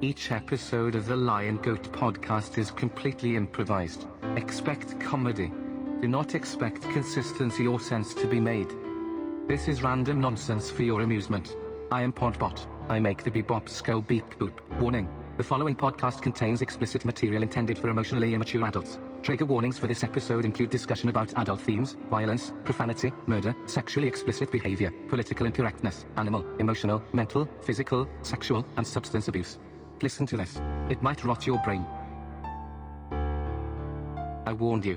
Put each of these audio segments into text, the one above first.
Each episode of the Lion Goat podcast is completely improvised. Expect comedy. Do not expect consistency or sense to be made. This is random nonsense for your amusement. I am Podbot. I make the bebops go beep boop. Warning. The following podcast contains explicit material intended for emotionally immature adults. Trigger warnings for this episode include discussion about adult themes, violence, profanity, murder, sexually explicit behavior, political incorrectness, animal, emotional, mental, physical, sexual, and substance abuse. Listen to this. It might rot your brain. I warned you.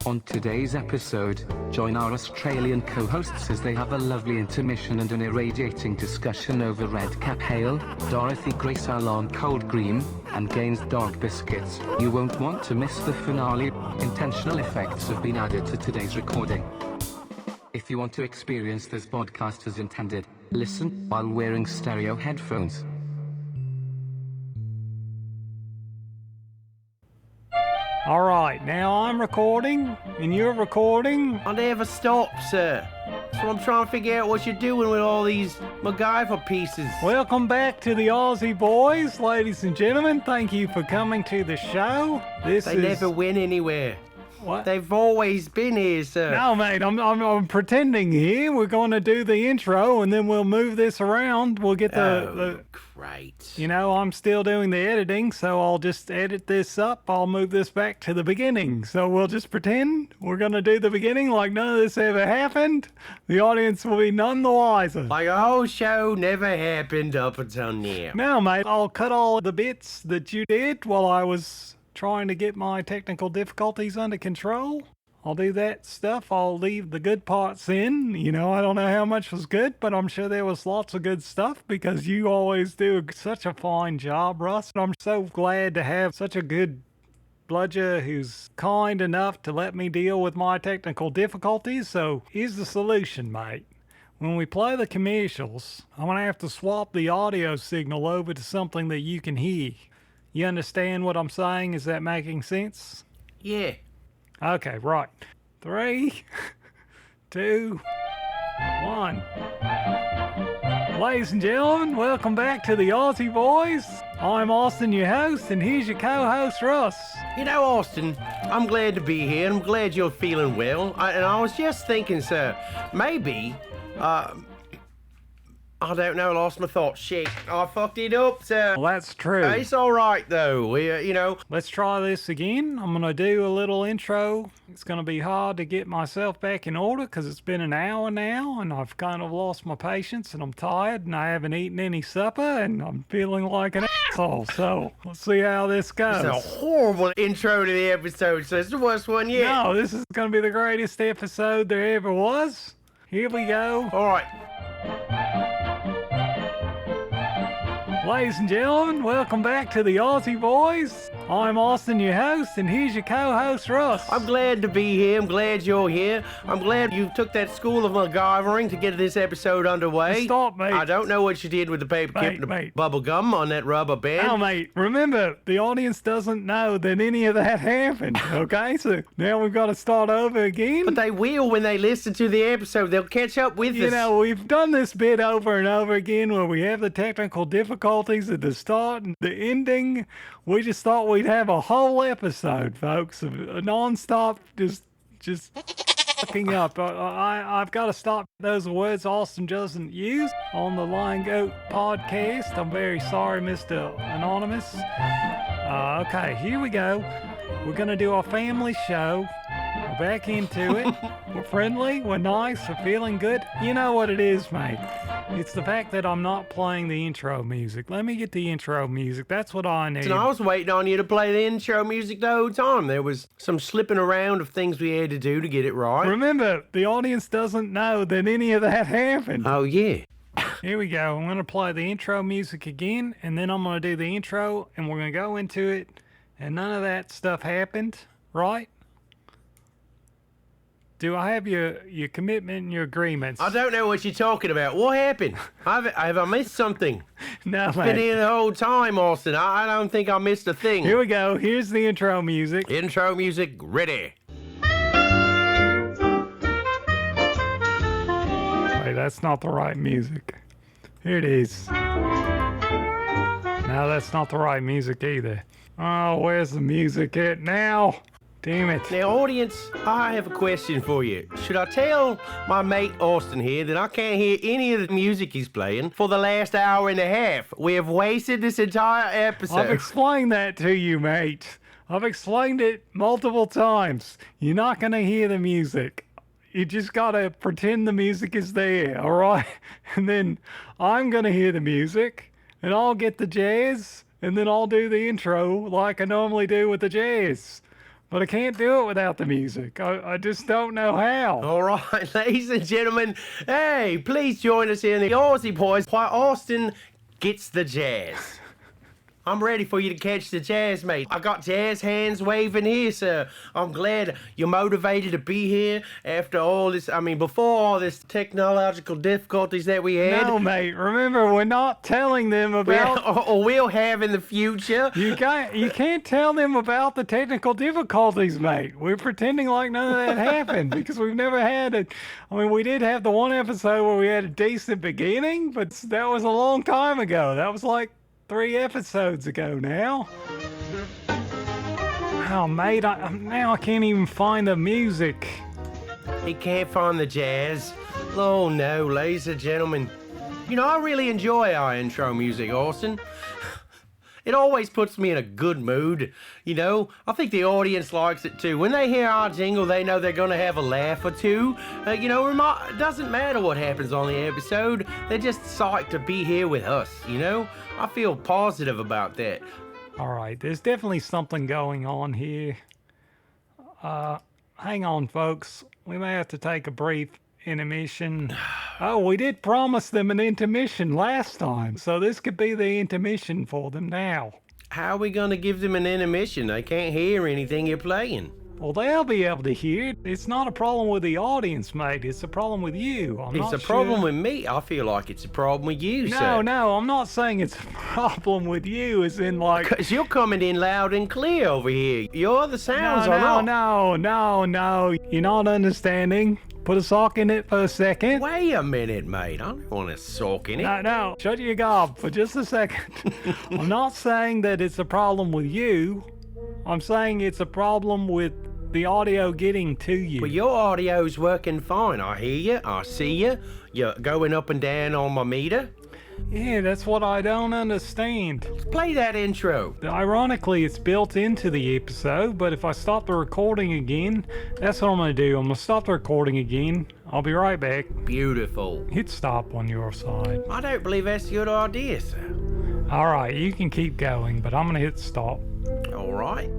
On today's episode, join our Australian co-hosts as they have a lovely intermission and an irradiating discussion over Red Cap Ale, Dorothy Grey Salon Cold Cream, and Gaines Dog Biscuits. You won't want to miss the finale. Intentional effects have been added to today's recording. If you want to experience this podcast as intended, listen while wearing stereo headphones. All right, now I'm recording, and you're recording. I never stop, sir. So I'm trying to figure out what you're doing with all these MacGyver pieces. Welcome back to the Aussie boys, ladies and gentlemen. Thank you for coming to the show. They never went anywhere. What? They've always been here, sir. No, mate, I'm pretending here. We're going to do the intro, and then we'll move this around. We'll get the great. You know, I'm still doing the editing, so I'll just edit this up. I'll move this back to the beginning. So we'll just pretend we're going to do the beginning like none of this ever happened. The audience will be none the wiser. Like a whole show never happened up until now. No, mate, I'll cut all the bits that you did while I was trying to get my technical difficulties under control. I'll do that stuff. I'll leave the good parts in. You know, I don't know how much was good, but I'm sure there was lots of good stuff because you always do such a fine job, Russ. I'm so glad to have such a good bludger who's kind enough to let me deal with my technical difficulties. So here's the solution, mate. When we play the commercials, I'm going to have to swap the audio signal over to something that you can hear. You understand what I'm saying? Is that making sense? Yeah. Okay, right. 3, 2, 1. Ladies and gentlemen, welcome back to the Aussie Boys. I'm Austin, your host, and here's your co-host, Russ. You know, Austin, I'm glad to be here. I'm glad you're feeling well. And I was just thinking, sir, maybe, I don't know, I lost my thoughts. Shit, I fucked it up, sir. Well, that's true. It's all right, though. You know. Let's try this again. I'm going to do a little intro. It's going to be hard to get myself back in order because it's been an hour now, and I've kind of lost my patience, and I'm tired, and I haven't eaten any supper, and I'm feeling like an asshole. So, let's see how this goes. It's a horrible intro to the episode, so it's the worst one yet. No, this is going to be the greatest episode there ever was. Here we go. All right. Ladies and gentlemen, welcome back to the Aussie Boys. I'm Austin, your host, and here's your co-host, Russ. I'm glad to be here. I'm glad you're here. I'm glad you took that school of MacGyvering to get this episode underway. Stop, mate. I don't know what you did with the paper clip and the bubble gum on that rubber band. No, mate. Remember, the audience doesn't know that any of that happened, okay? So now we've got to start over again. But they will when they listen to the episode. They'll catch up with us. You know, we've done this bit over and over again where we have the technical difficulties at the start and the ending. We just thought we'd have a whole episode, folks, of non-stop just fucking up. I've got to stop those words Austin doesn't use on the Lion Goat podcast. I'm very sorry, Mr. Anonymous. Okay, here we go. We're going to do a family show. We're back into it. We're friendly. We're nice. We're feeling good. You know what it is, mate. It's the fact that I'm not playing the intro music. Let me get the intro music. That's what I need. And I was waiting on you to play the intro music the whole time. There was some slipping around of things we had to do to get it right. Remember, the audience doesn't know that any of that happened. Oh, yeah. Here we go. I'm going to play the intro music again, and then I'm going to do the intro, and we're going to go into it, and none of that stuff happened, right? Do I have your commitment and your agreements? I don't know what you're talking about. What happened? Have I missed something? No, I've mate. been here the whole time, Austin. I don't think I missed a thing. Here we go. Here's the intro music. Intro music ready. Wait, that's not the right music. Here it is. No, that's not the right music either. Oh, where's the music at now? Damn it. Now, audience, I have a question for you. Should I tell my mate Austin here that I can't hear any of the music he's playing for the last hour and a half? We have wasted this entire episode. I've explained that to you, mate. I've explained it multiple times. You're not going to hear the music. You just got to pretend the music is there, all right? And then I'm going to hear the music, and I'll get the jazz, and then I'll do the intro like I normally do with the jazz. But I can't do it without the music. I just don't know how. All right, ladies and gentlemen, hey, please join us here in the Aussie Boys while Austin gets the jazz. I'm ready for you to catch the jazz, mate. I got jazz hands waving here, sir. I'm glad you're motivated to be here after all this, before all this technological difficulties that we had. No, mate. Remember, we're not telling them about... Or we'll have in the future. You can't tell them about the technical difficulties, mate. We're pretending like none of that happened because we've never had it. We did have the one episode where we had a decent beginning, but that was a long time ago. That was like 3 episodes ago now. Oh, mate, now I can't even find the music. He can't find the jazz. Oh, no, ladies and gentlemen. You know, I really enjoy our intro music, Austin. It always puts me in a good mood. You know, I think the audience likes it too. When they hear our jingle, they know they're going to have a laugh or two. It doesn't matter what happens on the episode. They're just psyched to be here with us, you know? I feel positive about that. All right, there's definitely something going on here. Hang on, folks. We may have to take a brief intermission. Oh, we did promise them an intermission last time, so this could be the intermission for them now. How are we going to give them an intermission? They can't hear anything you're playing. Well, they'll be able to hear it. It's not a problem with the audience, mate. It's a problem with you. It's a problem with me. I feel like it's a problem with you, sir. No, I'm not saying it's a problem with you, as in like... Because you're coming in loud and clear over here. Your other sounds are not. No. You're not understanding. Put a sock in it for a second. Wait a minute, mate. I don't want a sock in it. No. Shut your gob for just a second. I'm not saying that it's a problem with you. I'm saying it's a problem with the audio getting to you. Well, your audio's working fine. I hear you. I see you. You're going up and down on my meter. Yeah, that's what I don't understand. Let's play that intro. Ironically, it's built into the episode, but if I stop the recording again, that's what I'm going to do. I'm going to stop the recording again. I'll be right back. Beautiful. Hit stop on your side. I don't believe that's a good idea, sir. All right, you can keep going, but I'm going to hit stop. All right.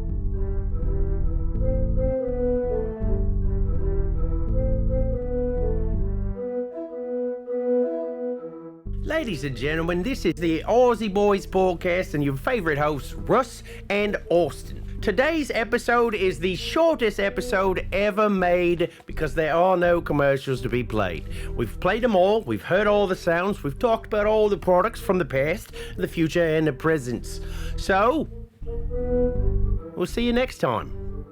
Ladies and gentlemen, this is the Aussie Boys Podcast and your favorite hosts, Russ and Austin. Today's episode is the shortest episode ever made because there are no commercials to be played. We've played them all, we've heard all the sounds, we've talked about all the products from the past, the future, and the present. So, we'll see you next time.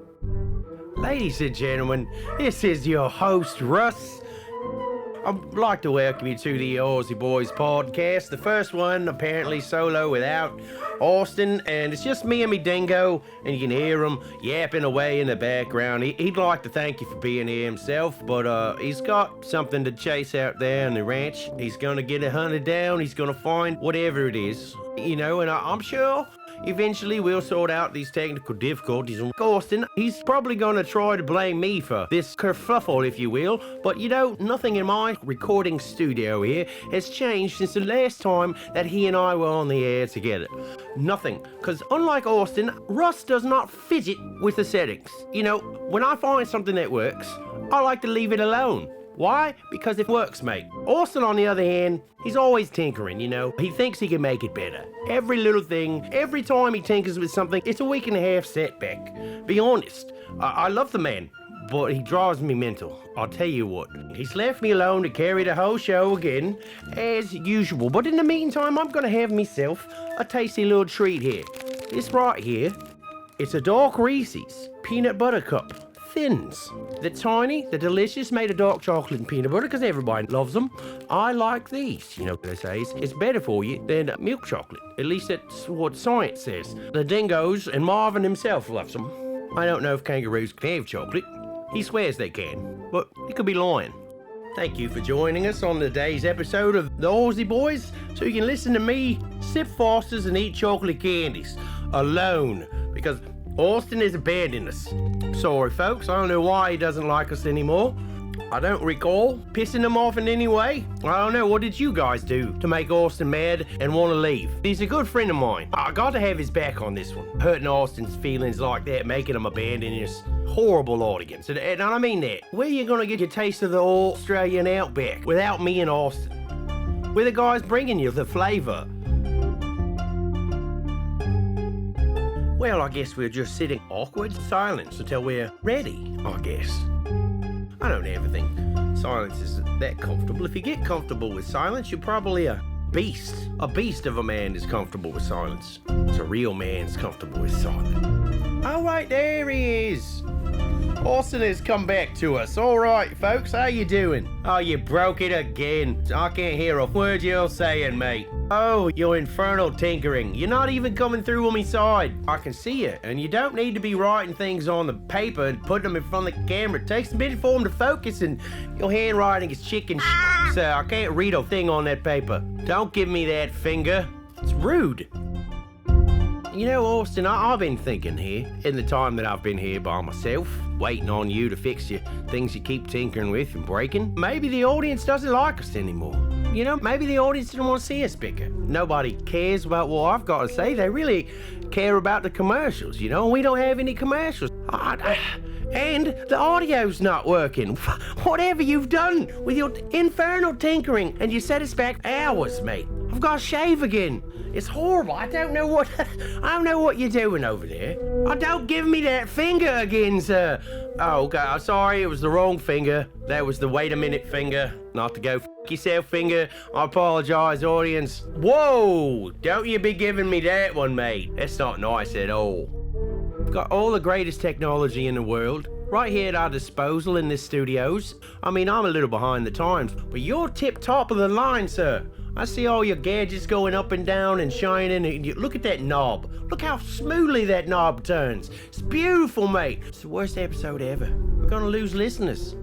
Ladies and gentlemen, this is your host, Russ. I'd like to welcome you to the Aussie Boys Podcast. The first one, apparently solo without Austin, and it's just me and me dingo, and you can hear him yapping away in the background. He'd like to thank you for being here himself, but he's got something to chase out there on the ranch. He's gonna get it hunted down. He's gonna find whatever it is, you know, and I'm sure eventually we'll sort out these technical difficulties. And Austin, he's probably going to try to blame me for this kerfuffle, if you will. But you know, nothing in my recording studio here has changed since the last time that he and I were on the air together. Nothing. Because unlike Austin, Russ does not fidget with the settings. You know, when I find something that works, I like to leave it alone. Why? Because it works, mate. Austin, on the other hand, he's always tinkering, you know. He thinks he can make it better. Every little thing, every time he tinkers with something, it's a week and a half setback. Be honest, I love the man, but he drives me mental. I'll tell you what. He's left me alone to carry the whole show again, as usual. But in the meantime, I'm gonna have myself a tasty little treat here. This right here, it's a dark Reese's peanut butter cup. Thins. They're tiny, they're delicious, made of dark chocolate and peanut butter because everybody loves them. I like these. You know what they say? It's better for you than milk chocolate. At least that's what science says. The dingoes and Marvin himself loves them. I don't know if kangaroos can have chocolate. He swears they can, but he could be lying. Thank you for joining us on today's episode of the Aussie Boys, so you can listen to me sip Fosters and eat chocolate candies alone, because Austin has abandoned us. Sorry, folks, I don't know why he doesn't like us anymore. I don't recall pissing him off in any way. I don't know, what did you guys do to make Austin mad and want to leave? He's a good friend of mine. I got to have his back on this one. Hurting Austin's feelings like that, making him abandon us. Horrible audience, and I mean that. Where are you going to get your taste of the Australian outback without me and Austin? We're the guys bringing you the flavour. Well, I guess we're just sitting awkward silence until we're ready, I guess. I don't ever think silence is that comfortable. If you get comfortable with silence, you're probably a beast. A beast of a man is comfortable with silence. It's a real man's comfortable with silence. All right, there he is. Austin has come back to us. All right, folks, how you doing? Oh, you broke it again. I can't hear a word you're saying, mate. Oh, your infernal tinkering. You're not even coming through on my side. I can see you, and you don't need to be writing things on the paper and putting them in front of the camera. It takes a bit for them to focus, and your handwriting is chicken shit, so I can't read a thing on that paper. Don't give me that finger. It's rude. You know, Austin, I've been thinking here, in the time that I've been here by myself, waiting on you to fix your things you keep tinkering with and breaking. Maybe the audience doesn't like us anymore. You know, maybe the audience didn't want to see us bicker. Nobody cares about what I've got to say. They really care about the commercials, you know, and we don't have any commercials. And the audio's not working. Whatever you've done with your infernal tinkering, and you set us back hours, mate. I've got to shave again. It's horrible. I don't know what you're doing over there. Oh, don't give me that finger again, sir. Oh, okay. I'm sorry. It was the wrong finger. That was the wait a minute finger, not to go f yourself finger. I apologize, audience. Whoa! Don't you be giving me that one, mate. That's not nice at all. We've got all the greatest technology in the world right here at our disposal in the studios. I mean, I'm a little behind the times, but you're tip top of the line, sir. I see all your gadgets going up and down and shining, and look at that knob. Look how smoothly that knob turns. It's beautiful, mate. It's the worst episode ever. We're gonna lose listeners.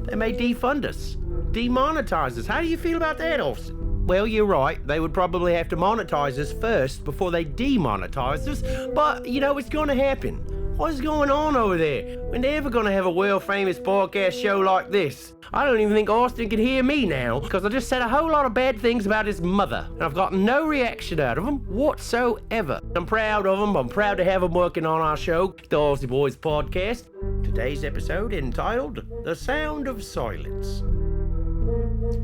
They may defund us, demonetize us. How do you feel about that, Austin? Well, you're right. They would probably have to monetize us first before they demonetize us, but, you know, it's gonna happen. What is going on over there? We're never gonna have a world-famous podcast show like this. I don't even think Austin can hear me now, because I just said a whole lot of bad things about his mother, and I've got no reaction out of him whatsoever. I'm proud of him. I'm proud to have him working on our show, the Aussie Boys Podcast. Today's episode entitled, The Sound of Silence.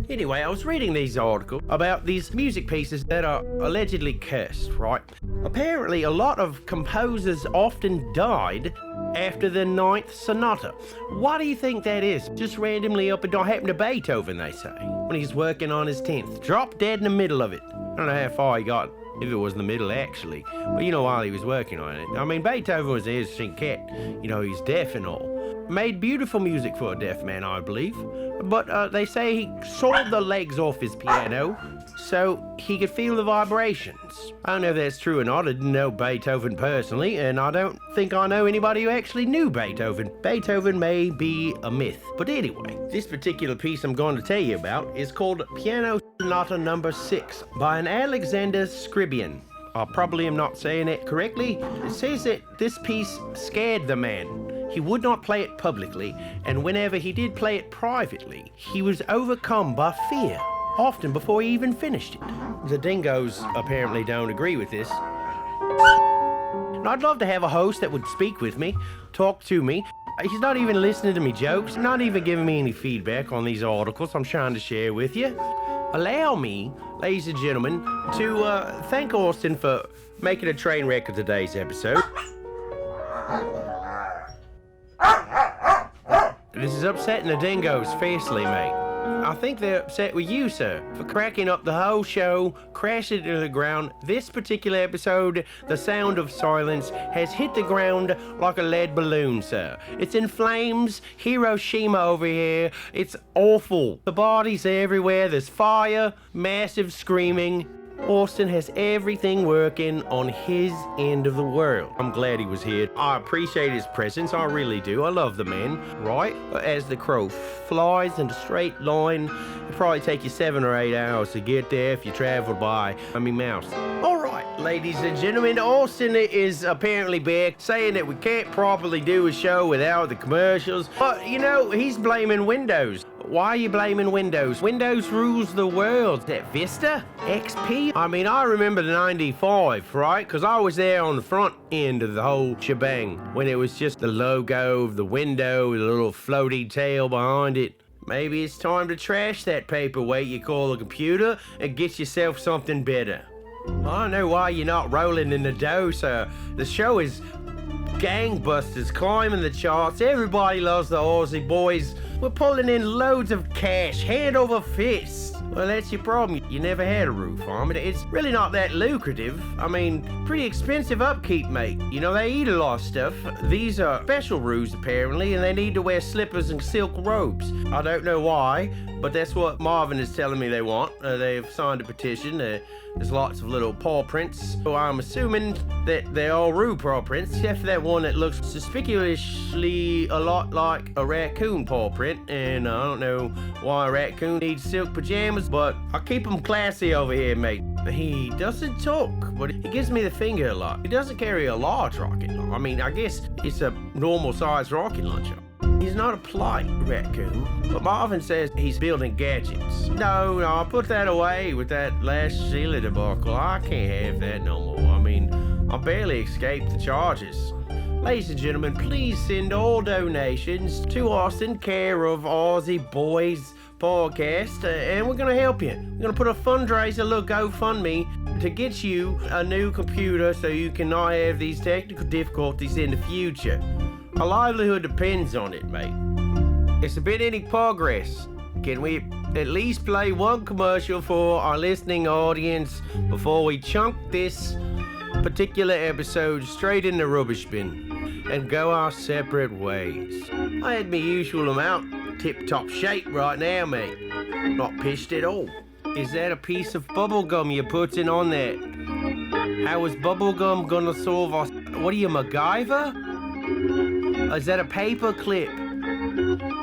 Anyway, I was reading these articles about these music pieces that are allegedly cursed, right? Apparently, a lot of composers often died after the 9th sonata. Why do you think that is? Just randomly up and down. Happened to Beethoven, they say, when he's working on his 10th. Dropped dead in the middle of it. I don't know how far he got, if it was in the middle, actually. But, you know, while he was working on it. I mean, Beethoven was a interesting cat. You know, he's deaf and all. Made beautiful music for a deaf man, I believe. But they say he sawed the legs off his piano so he could feel the vibrations. I don't know if that's true or not. I didn't know Beethoven personally, and I don't think I know anybody who actually knew Beethoven. Beethoven may be a myth. But anyway, this particular piece I'm going to tell you about is called Piano Sonata No. 6 by an Alexander Scribian. I probably am not saying it correctly. It says that this piece scared the man. He would not play it publicly, and whenever he did play it privately, he was overcome by fear, often before he even finished it. The dingoes apparently don't agree with this. And I'd love to have a host that would speak with me, talk to me. He's not even listening to me jokes, not even giving me any feedback on these articles I'm trying to share with you. Allow me, ladies and gentlemen, to thank Austin for making a train wreck of today's episode. This is upsetting the dingoes fiercely, mate. I think they're upset with you, sir, for cracking up the whole show, crashing it to the ground. This particular episode, the sound of silence, has hit the ground like a lead balloon, sir. It's in flames, Hiroshima over here. It's awful. The bodies everywhere, there's fire, massive screaming. Austin has everything working on his end of the world. I'm glad he was here. I appreciate his presence, I really do. I love the man, right? As the crow flies in a straight line, it'll probably take you 7 or 8 hours to get there if you travel by Mouse. All right, ladies and gentlemen, Austin is apparently back, saying that we can't properly do a show without the commercials. But, you know, he's blaming Windows. Why are you blaming Windows? Windows rules the world. Is that Vista? XP? I mean, I remember the 95, right? Because I was there on the front end of the whole shebang when it was just the logo of the window with a little floaty tail behind it. Maybe it's time to trash that paperweight you call a computer and get yourself something better. I don't know why you're not rolling in the dough, sir. The show is gangbusters, climbing the charts. Everybody loves the Aussie boys. We're pulling in loads of cash, hand over fist. Well, that's your problem. You never had a roof farm. It's really not that lucrative. I mean, pretty expensive upkeep, mate. You know, they eat a lot of stuff. These are special roos, apparently, and they need to wear slippers and silk robes. I don't know why, but that's what Marvin is telling me they want. They've signed a petition. There's lots of little paw prints. So I'm assuming that they're all roo paw prints, except for that one that looks suspiciously a lot like a raccoon paw print. And I don't know why a raccoon needs silk pajamas, but I keep them classy over here, mate. He doesn't talk, but he gives me the finger a lot. He doesn't carry a large rocket launcher. I mean, I guess it's a normal-sized rocket launcher. He's not a polite raccoon, but Marvin says he's building gadgets. No, I'll put that away with that last Sheila debacle. I can't have that no more. I mean, I barely escaped the charges. Ladies and gentlemen, please send all donations to Austin, care of Aussie Boys Podcast, and we're going to help you. We're going to put a fundraiser, look, GoFundMe, to get you a new computer so you can not have these technical difficulties in the future. Our livelihood depends on it, mate. Has there been any progress? Can we at least play one commercial for our listening audience before we chunk this particular episode straight in the rubbish bin and go our separate ways? I had my usual amount, tip-top shape right now, mate. Not pissed at all. Is that a piece of bubblegum you're putting on there? How is bubblegum gonna solve us? What are you, MacGyver? Is that a paper clip?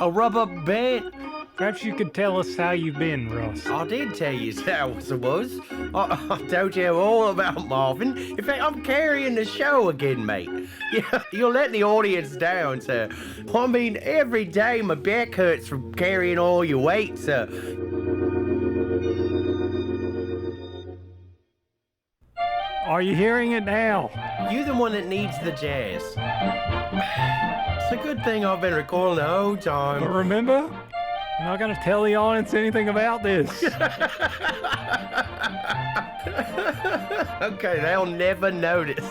A rubber band? Perhaps you could tell us how you've been, Russ. I did tell you how it was. I told you all about Marvin. In fact, I'm carrying the show again, mate. Yeah, you're letting the audience down, sir. I mean, every day my back hurts from carrying all your weight, sir. Are you hearing it now? You're the one that needs the jazz. It's a good thing I've been recording the whole time. But remember, I'm not going to tell the audience anything about this. Okay, they'll never notice.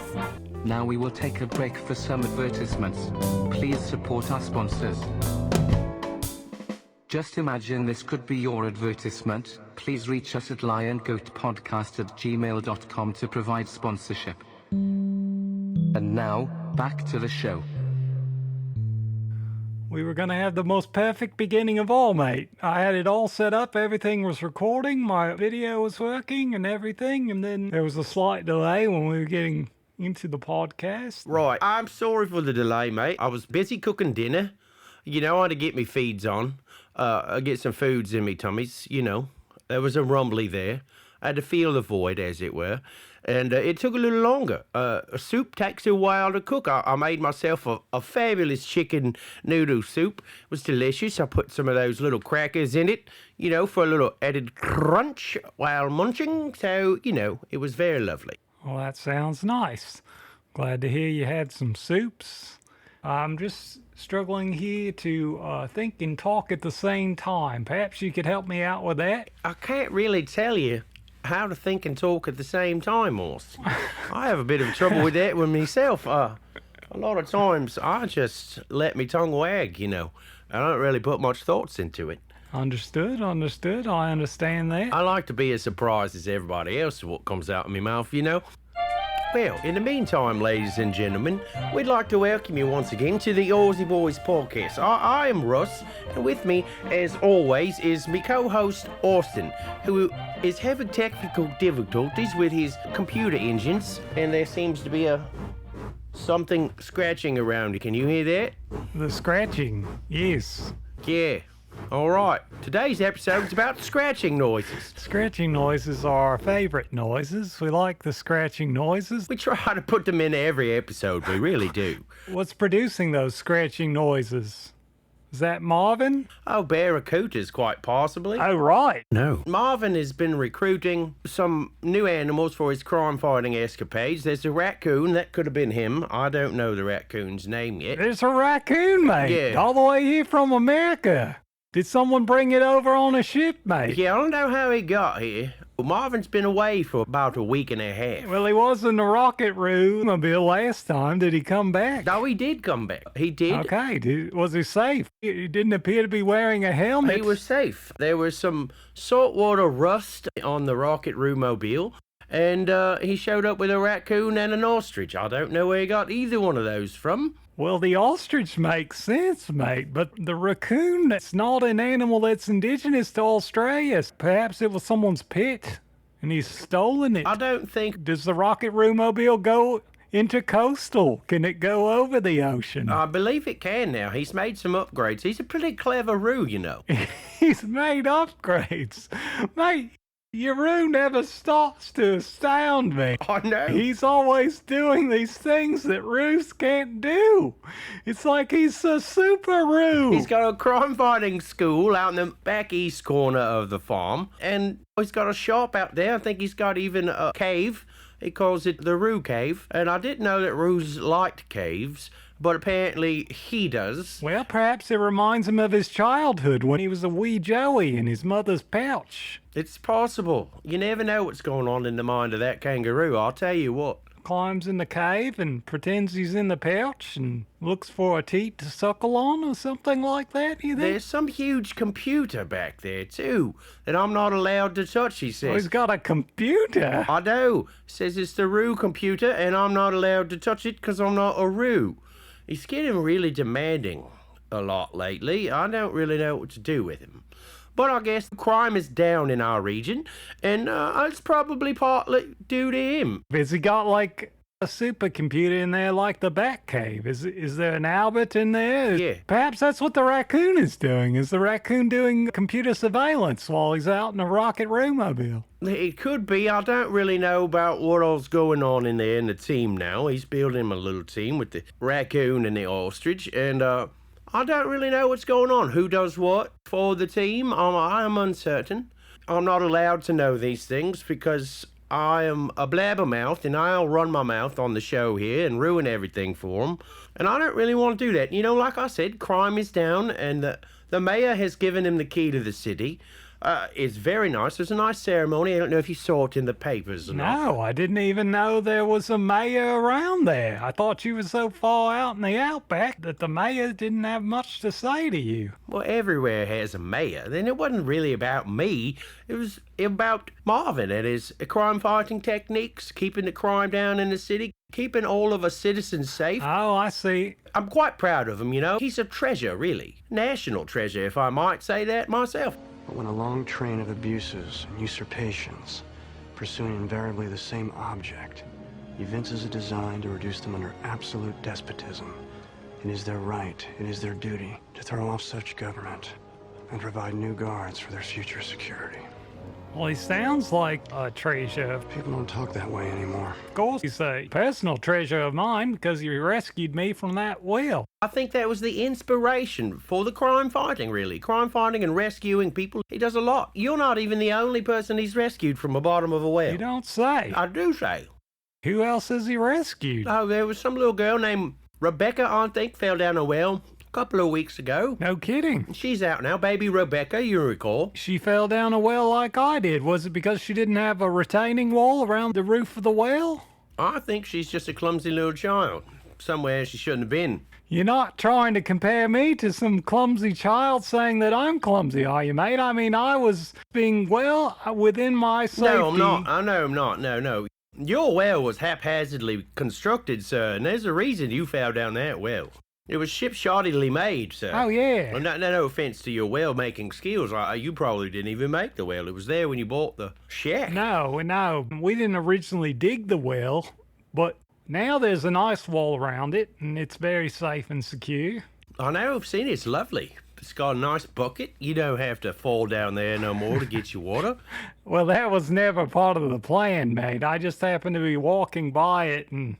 Now we will take a break for some advertisements. Please support our sponsors. Just imagine this could be your advertisement. Please reach us at LionGoatPodcast@gmail.com to provide sponsorship. And now, back to the show. We were going to have the most perfect beginning of all, mate. I had it all set up. Everything was recording. My video was working and everything. And then there was a slight delay when we were getting into the podcast. Right. I'm sorry for the delay, mate. I was busy cooking dinner. You know, I had to get me feeds on. Get some foods in me tummies, you know. There was a rumbly there. I had to feel the void, as it were. And it took a little longer. A soup takes a while to cook. I made myself a fabulous chicken noodle soup. It was delicious. I put some of those little crackers in it, you know, for a little added crunch while munching. So, you know, it was very lovely. Well, that sounds nice. Glad to hear you had some soups. I'm just struggling here to think and talk at the same time. Perhaps you could help me out with that? I can't really tell you how to think and talk at the same time, Austin. I have a bit of trouble with that with myself. A lot of times I just let my tongue wag, you know. I don't really put much thoughts into it. Understood. I understand that. I like to be as surprised as everybody else what comes out of my mouth, you know. Well, in the meantime, ladies and gentlemen, we'd like to welcome you once again to the Aussie Boys Podcast. I am Russ, and with me, as always, is my co-host, Austin, who is having technical difficulties with his computer engines, and there seems to be something scratching around. Can you hear that? The scratching, yes. Yeah. All right. Today's episode is about scratching noises. Scratching noises are our favorite noises. We like the scratching noises. We try to put them in every episode. We really do. What's producing those scratching noises? Is that Marvin? Oh, barracudas, quite possibly. Oh, right. No. Marvin has been recruiting some new animals for his crime-fighting escapades. There's a raccoon. That could have been him. I don't know the raccoon's name yet. There's a raccoon, mate. Yeah. All the way here from America. Did someone bring it over on a ship, mate? Yeah, I don't know how he got here. Well, Marvin's been away for about a week and a half. Well, he was in the RocketCar last time. Did he come back? No, he did come back. He did. Okay. Was he safe? He didn't appear to be wearing a helmet. He was safe. There was some saltwater rust on the RocketCar mobile, and he showed up with a raccoon and an ostrich. I don't know where he got either one of those from. Well, the ostrich makes sense, mate, but the raccoon, that's not an animal that's indigenous to Australia. Perhaps it was someone's pet, and he's stolen it. I don't think... Does the RocketCar mobile go intercoastal? Can it go over the ocean? I believe it can now. He's made some upgrades. He's a pretty clever roo, you know. He's made upgrades. Mate, your roo never stops to astound me. I know. He's always doing these things that roos can't do. It's like he's a super roo. He's got a crime-fighting school out in the back east corner of the farm, and he's got a shop out there. I think he's got even a cave. He calls it the Roo Cave, and I didn't know that roos liked caves, but apparently he does. Well, perhaps it reminds him of his childhood when he was a wee Joey in his mother's pouch. It's possible. You never know what's going on in the mind of that kangaroo, I'll tell you what. Climbs in the cave and pretends he's in the pouch and looks for a teat to suckle on or something like that, you think? There's some huge computer back there, too, that I'm not allowed to touch, he says. Oh, he's got a computer. I know. Says it's the Roo computer, and I'm not allowed to touch it because I'm not a Roo. He's getting really demanding a lot lately. I don't really know what to do with him. But I guess crime is down in our region, and it's probably partly due to him. Has he got like a supercomputer in there like the Bat Cave? Is there an Albert in there? Yeah. Perhaps that's what the raccoon is doing. Is the raccoon doing computer surveillance while he's out in a RocketCar mobile? It could be. I don't really know about what all's going on in there in the team now. He's building him a little team with the raccoon and the ostrich, and I don't really know what's going on. Who does what for the team? I'm uncertain. I'm not allowed to know these things because I am a blabbermouth, and I'll run my mouth on the show here and ruin everything for them. And I don't really want to do that. You know, like I said, crime is down, and the mayor has given him the key to the city. It's very nice. There's a nice ceremony. I don't know if you saw it in the papers or not. No, I didn't even know there was a mayor around there. I thought you were so far out in the outback that the mayor didn't have much to say to you. Well, everywhere has a mayor. Then it wasn't really about me. It was about Marvin and his crime-fighting techniques, keeping the crime down in the city, keeping all of us citizens safe. Oh, I see. I'm quite proud of him, you know. He's a treasure, really. National treasure, if I might say that myself. But when a long train of abuses and usurpations, pursuing invariably the same object, evinces a design to reduce them under absolute despotism, it is their right, it is their duty to throw off such government and provide new guards for their future security. Well, he sounds like a treasure. People don't talk that way anymore. Of course, he's a personal treasure of mine because you rescued me from that well. I think that was the inspiration for the crime fighting, really. Crime fighting and rescuing people. He does a lot. You're not even the only person he's rescued from the bottom of a well. You don't say. I do say. Who else has he rescued? Oh, there was some little girl named Rebecca, I think, fell down a well a couple of weeks ago. No kidding. She's out now. Baby Rebecca, you recall. She fell down a well like I did. Was it because she didn't have a retaining wall around the roof of the well? I think she's just a clumsy little child. somewhere she shouldn't have been. You're not trying to compare me to some clumsy child saying that I'm clumsy, are you, mate? I mean, I was being well within my safety. No, I'm not. I know I'm not. No. Your well was haphazardly constructed, sir, and there's a reason you fell down that well. It was ship-shoddily made, sir. Oh, yeah. Well, no offense to your well-making skills. You probably didn't even make the well. It was there when you bought the shack. No. We didn't originally dig the well, but now there's an ice wall around it, and it's very safe and secure. I know, I've seen it. It's lovely. It's got a nice bucket. You don't have to fall down there no more to get your water. Well, that was never part of the plan, mate. I just happened to be walking by it, and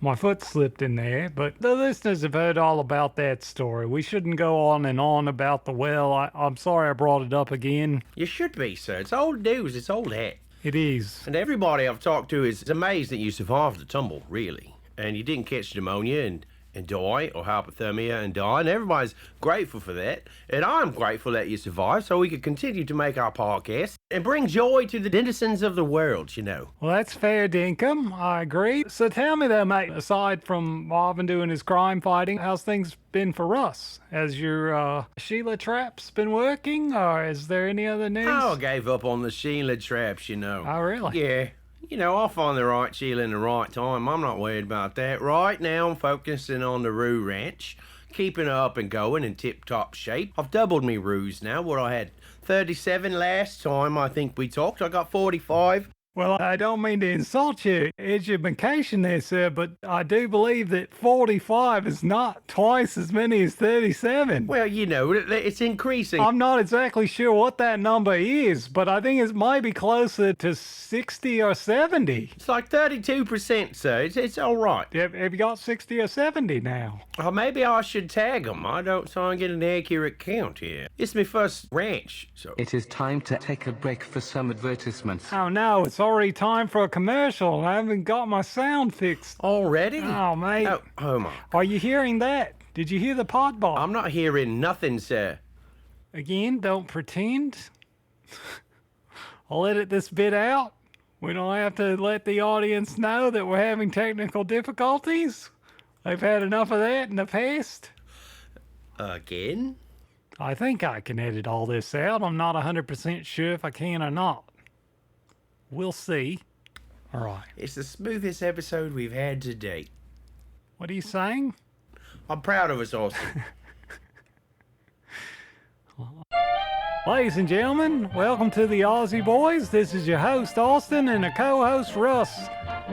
my foot slipped in there. But the listeners have heard all about that story. We shouldn't go on and on about the well. I'm sorry I brought it up again. You should be, sir. It's old news. It's old hat. It is. And everybody I've talked to is amazed that you survived the tumble, really. And you didn't catch pneumonia and die, or hypothermia and die, and everybody's grateful for that. And I'm grateful that you survived so we could continue to make our podcast and bring joy to the denizens of the world, you know. Well, that's fair, dinkum. I agree. So tell me though, mate, aside from Marvin doing his crime fighting, how's things been for Russ? Has your Sheila traps been working, or is there any other news? Oh, I gave up on the Sheila traps, you know. Oh, really? Yeah. You know, I'll find the right Sheila in the right time. I'm not worried about that. Right now, I'm focusing on the Roo Ranch, keeping her up and going in tip-top shape. I've doubled me roos now. What I had 37 last time I think we talked. I got 45. Well, I don't mean to insult your education there, sir, but I do believe that 45 is not twice as many as 37. Well, you know, it's increasing. I'm not exactly sure what that number is, but I think it might be closer to 60 or 70. It's like 32%, sir. It's all right. Have you got 60 or 70 now? Or maybe I should tag them. So I get an accurate count here. It's my first ranch, so... It is time to take a break for some advertisements. Oh, no, it's already time for a commercial. I haven't got my sound fixed. Already? Oh, mate. Oh my. Are you hearing that? Did you hear the pod ball? I'm not hearing nothing, sir. Again, don't pretend. I'll edit this bit out. We don't have to let the audience know that we're having technical difficulties. They've had enough of that in the past. Again? I think I can edit all this out. I'm not 100% sure if I can or not. We'll see. All right. It's the smoothest episode we've had to date. What are you saying? I'm proud of us, Austin. Ladies and gentlemen, welcome to the Aussie Boys. This is your host, Austin, and a co-host, Russ.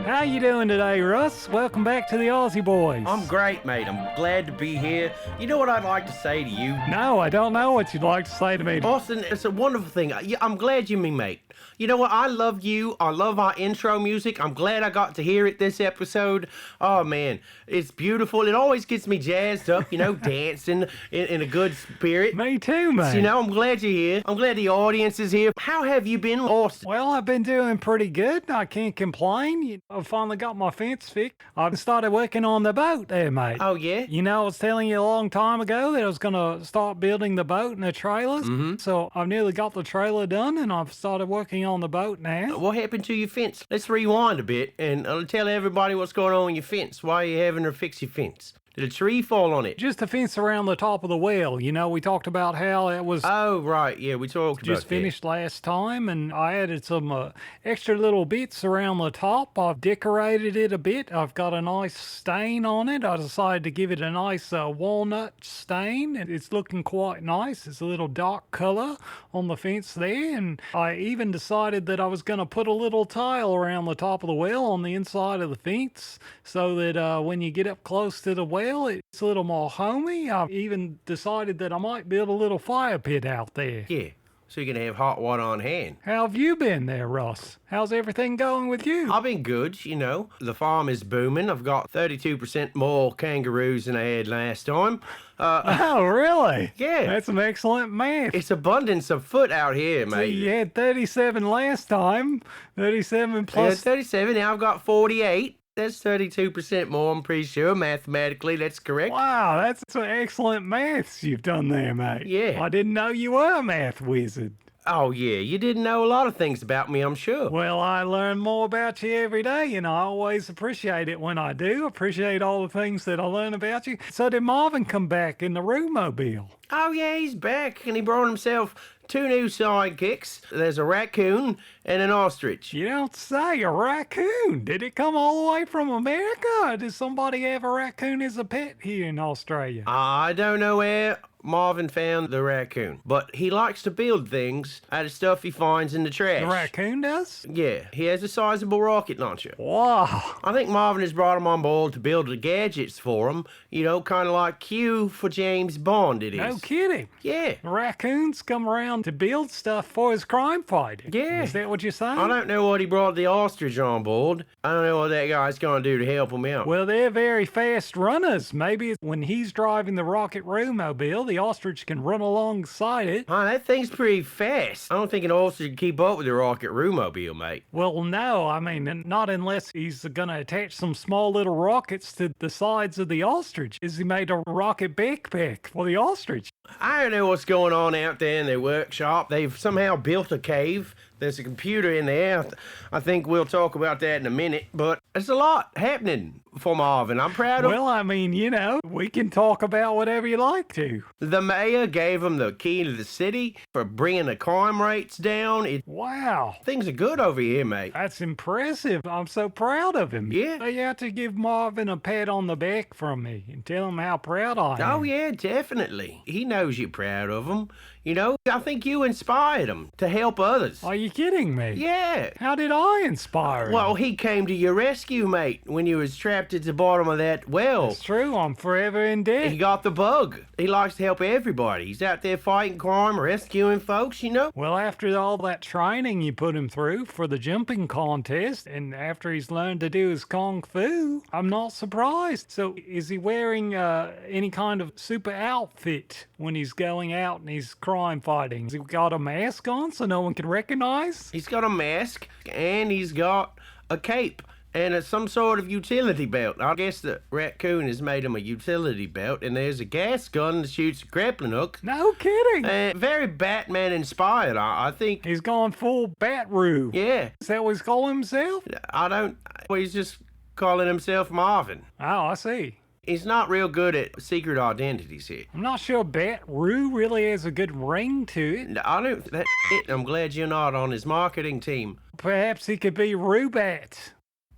How you doing today, Russ? Welcome back to the Aussie Boys. I'm great, mate. I'm glad to be here. You know what I'd like to say to you? No, I don't know what you'd like to say to me. Austin, it's a wonderful thing. I'm glad you're my mate. You know what? I love you. I love our intro music. I'm glad I got to hear it this episode. Oh, man. It's beautiful. It always gets me jazzed up, you know, dancing in a good spirit. Me too, mate. So, you know, I'm glad you're here. I'm glad the audience is here. How have you been, Austin? Well, I've been doing pretty good. I can't complain. I finally got my fence fixed. I started working on the boat there, mate. Oh, yeah? You know, I was telling you a long time ago that I was going to start building the boat and the trailers. Mm-hmm. So I've nearly got the trailer done, and I've started working on the boat now. What happened to your fence? Let's rewind a bit and I'll tell everybody what's going on with your fence. Why are you having her fix your fence? Did a tree fall on it? Just a fence around the top of the well. You know, we talked about how it was... Oh, right. Yeah, we talked about that. Just finished last time, and I added some extra little bits around the top. I've decorated it a bit. I've got a nice stain on it. I decided to give it a nice walnut stain, and it's looking quite nice. It's a little dark color on the fence there, and I even decided that I was going to put a little tile around the top of the well on the inside of the fence so that when you get up close to the well, it's a little more homey. I've even decided that I might build a little fire pit out there. Yeah, so you're going to have hot water on hand. How have you been there, Russ? How's everything going with you? I've been good, you know. The farm is booming. I've got 32% more kangaroos than I had last time. Oh, really? Yeah. That's some excellent math. It's abundance of foot out here, So mate. you had 37 last time. 37 plus... Yeah, 37, now I've got 48. That's 32% more, I'm pretty sure. Mathematically, that's correct. Wow, that's some excellent maths you've done there, mate. Yeah. I didn't know you were a math wizard. Oh, yeah, you didn't know a lot of things about me, I'm sure. Well, I learn more about you every day, and I always appreciate it when I do. Appreciate all the things that I learn about you. So did Marvin come back in the Roomobile? Oh, yeah, he's back, and he brought himself 2 new sidekicks. There's a raccoon and an ostrich. You don't say, a raccoon. Did it come all the way from America? Or did somebody have a raccoon as a pet here in Australia? I don't know where Marvin found the raccoon, but he likes to build things out of stuff he finds in the trash. The raccoon does? Yeah, he has a sizable rocket launcher. Wow. I think Marvin has brought him on board to build the gadgets for him, you know, kind of like Q for James Bond it is. No kidding. Yeah. The raccoons come around to build stuff for his crime fighting. Yeah. Is that what you're saying? I don't know what he brought the ostrich on board. I don't know what that guy's going to do to help him out. Well, they're very fast runners. Maybe when he's driving the rocket Roomobile, the ostrich can run alongside it. Huh, that thing's pretty fast. I don't think an ostrich can keep up with the rocket Roomobile, mate. Well, no, I mean, not unless he's going to attach some small little rockets to the sides of the ostrich. Is he made a rocket backpack for the ostrich? I don't know what's going on out there in their workshop. They've somehow built a cave. There's a computer in there. I think we'll talk about that in a minute, but there's a lot happening for Marvin. I'm proud of. Well, I mean, you know, we can talk about whatever you like to. The mayor gave him the key to the city for bringing the crime rates down. Wow. Things are good over here, mate. That's impressive. I'm so proud of him. Yeah. You have to give Marvin a pat on the back from me and tell him how proud I am. Oh, yeah, definitely. He knows you're proud of him. You know, I think you inspired him to help others. Are you kidding me? Yeah. How did I inspire him? Well, he came to your rescue, mate, when you was trapped at the bottom of that well. It's true. I'm forever in He debt. got the bug. He likes to help everybody. He's out there fighting crime, rescuing folks, you know. Well, after all that training you put him through for the jumping contest, and after he's learned to do his kung fu, I'm not surprised. So, is he wearing any kind of super outfit when he's going out and he's crime fighting? Has he got a mask on so no one can recognize? He's got a mask, and he's got a cape. And some sort of utility belt. I guess the raccoon has made him a utility belt, and there's a gas gun that shoots a grappling hook. No kidding. Very Batman inspired, I think. He's gone full Batroo. Yeah, Is that what he's calling himself? well, he's just calling himself Marvin. Oh, I see. He's not real good at secret identities here. I'm not sure Batroo really has a good ring to it. I don't, that shit, I'm glad you're not on his marketing team. Perhaps he could be Rubat.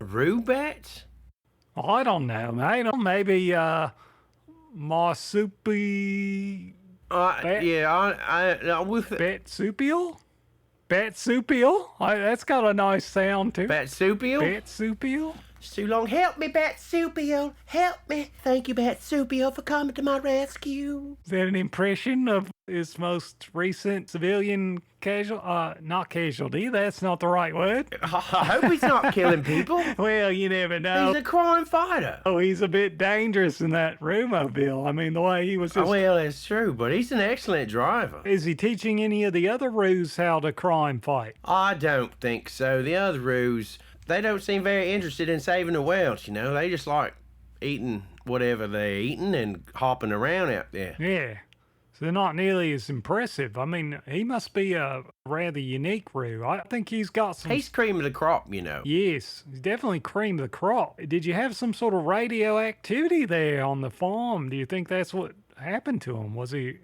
Rubat? I don't know, mate. Maybe Marsupi... With Batsupial? Batsupial? That's got a nice sound to it. Batsupial? Batsupial? It's too long. Help me, Batsupial. Help me. Thank you, Batsupial, for coming to my rescue. Is that an impression of his most recent civilian not casualty? That's not the right word. I hope he's not killing people. Well, you never know. He's a crime fighter. Oh, he's a bit dangerous in that Roomobile. I mean, the way he was just... Well, that's true, but he's an excellent driver. Is he teaching any of the other Roos how to crime fight? I don't think so. The other Roos, they don't seem very interested in saving the world, you know. They just like eating whatever they're eating and hopping around out there. Yeah. So they're not nearly as impressive. I mean, he must be a rather unique Roo. I think he's got some... He's cream of the crop, you know. Yes, he's definitely cream of the crop. Did you have some sort of radioactivity there on the farm? Do you think that's what happened to him? Was he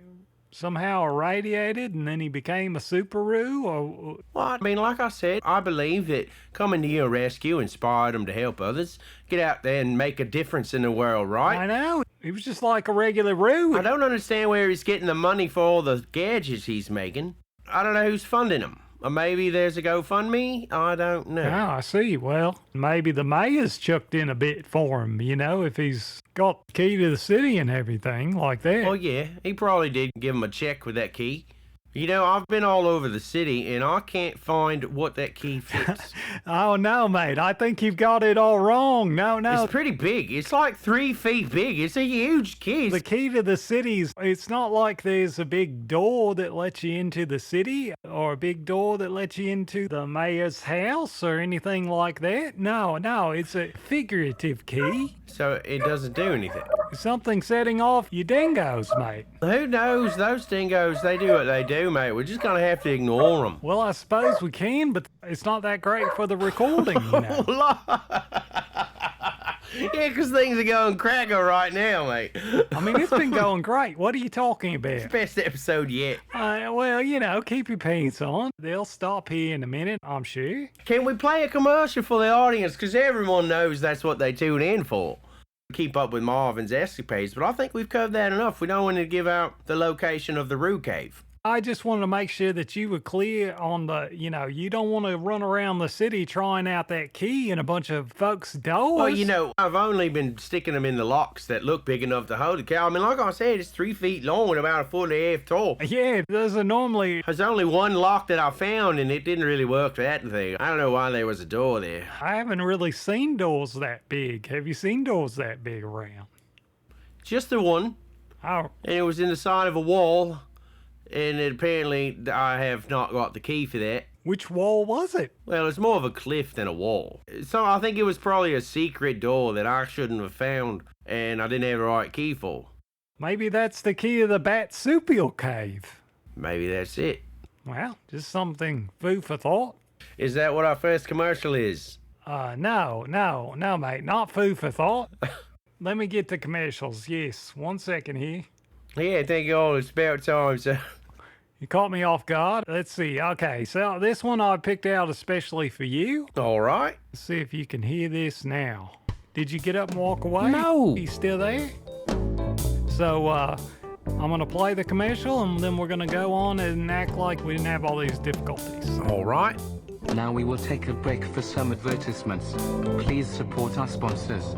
somehow irradiated and then he became a super Roo? Or... Well, I mean, like I said, I believe that coming to your rescue inspired him to help others. Get out there and make a difference in the world, right? I know. He was just like a regular Roo. I don't understand where he's getting the money for all the gadgets he's making. I don't know who's funding him. Or maybe there's a GoFundMe? I don't know. Oh, I see. Well, maybe the mayor's chucked in a bit for him, you know, if he's got the key to the city and everything like that. Well, yeah, he probably did give him a check with that key. You know, I've been all over the city, and I can't find what that key fits. Oh, no, mate. I think you've got it all wrong. No. It's pretty big. It's like 3 feet big. It's a huge key. The key to the city's, it's not like there's a big door that lets you into the city or a big door that lets you into the mayor's house or anything like that. No, it's a figurative key. So it doesn't do anything. It's something setting off your dingos, mate. Who knows? Those dingoes, they do what they do, do, mate. We're just gonna have to ignore them. Well, I suppose we can, but it's not that great for the recording, you know. Yeah, because things are going cracker right now, mate. I mean, it's been going great. What are you talking about? Best episode yet. Well, you know, keep your pants on. They'll stop here in a minute, I'm sure. Can we play a commercial for the audience? Because everyone knows that's what they tune in for. Keep up with Marvin's escapades, but I think we've covered that enough. We don't want to give out the location of the Roo Cave. I just wanted to make sure that you were clear on the, you know, you don't want to run around the city trying out that key in a bunch of folks' doors. Well, you know, I've only been sticking them in the locks that look big enough to hold a cow. I mean, like I said, it's 3 feet long and about 1.5 feet tall. Yeah, there's normally... There's only one lock that I found, and it didn't really work for that thing. I don't know why there was a door there. I haven't really seen doors that big. Have you seen doors that big around? Just the one. Oh. And it was in the side of a wall. And apparently I have not got the key for that. Which wall was it? Well, it's more of a cliff than a wall. So I think it was probably a secret door that I shouldn't have found and I didn't have the right key for. Maybe that's the key to the marsupial cave. Maybe that's it. Well, just something food for thought. Is that what our first commercial is? No, mate, not food for thought. Let me get the commercials. Yes, 1 second here. Yeah, thank you all. It's about time, sir. You caught me off guard. Let's see. Okay, so this one I picked out especially for you. All right. Let's see if you can hear this now. Did you get up and walk away? No. He's still there? So, I'm going to play the commercial and then we're going to go on and act like we didn't have all these difficulties. All right. Now we will take a break for some advertisements. Please support our sponsors.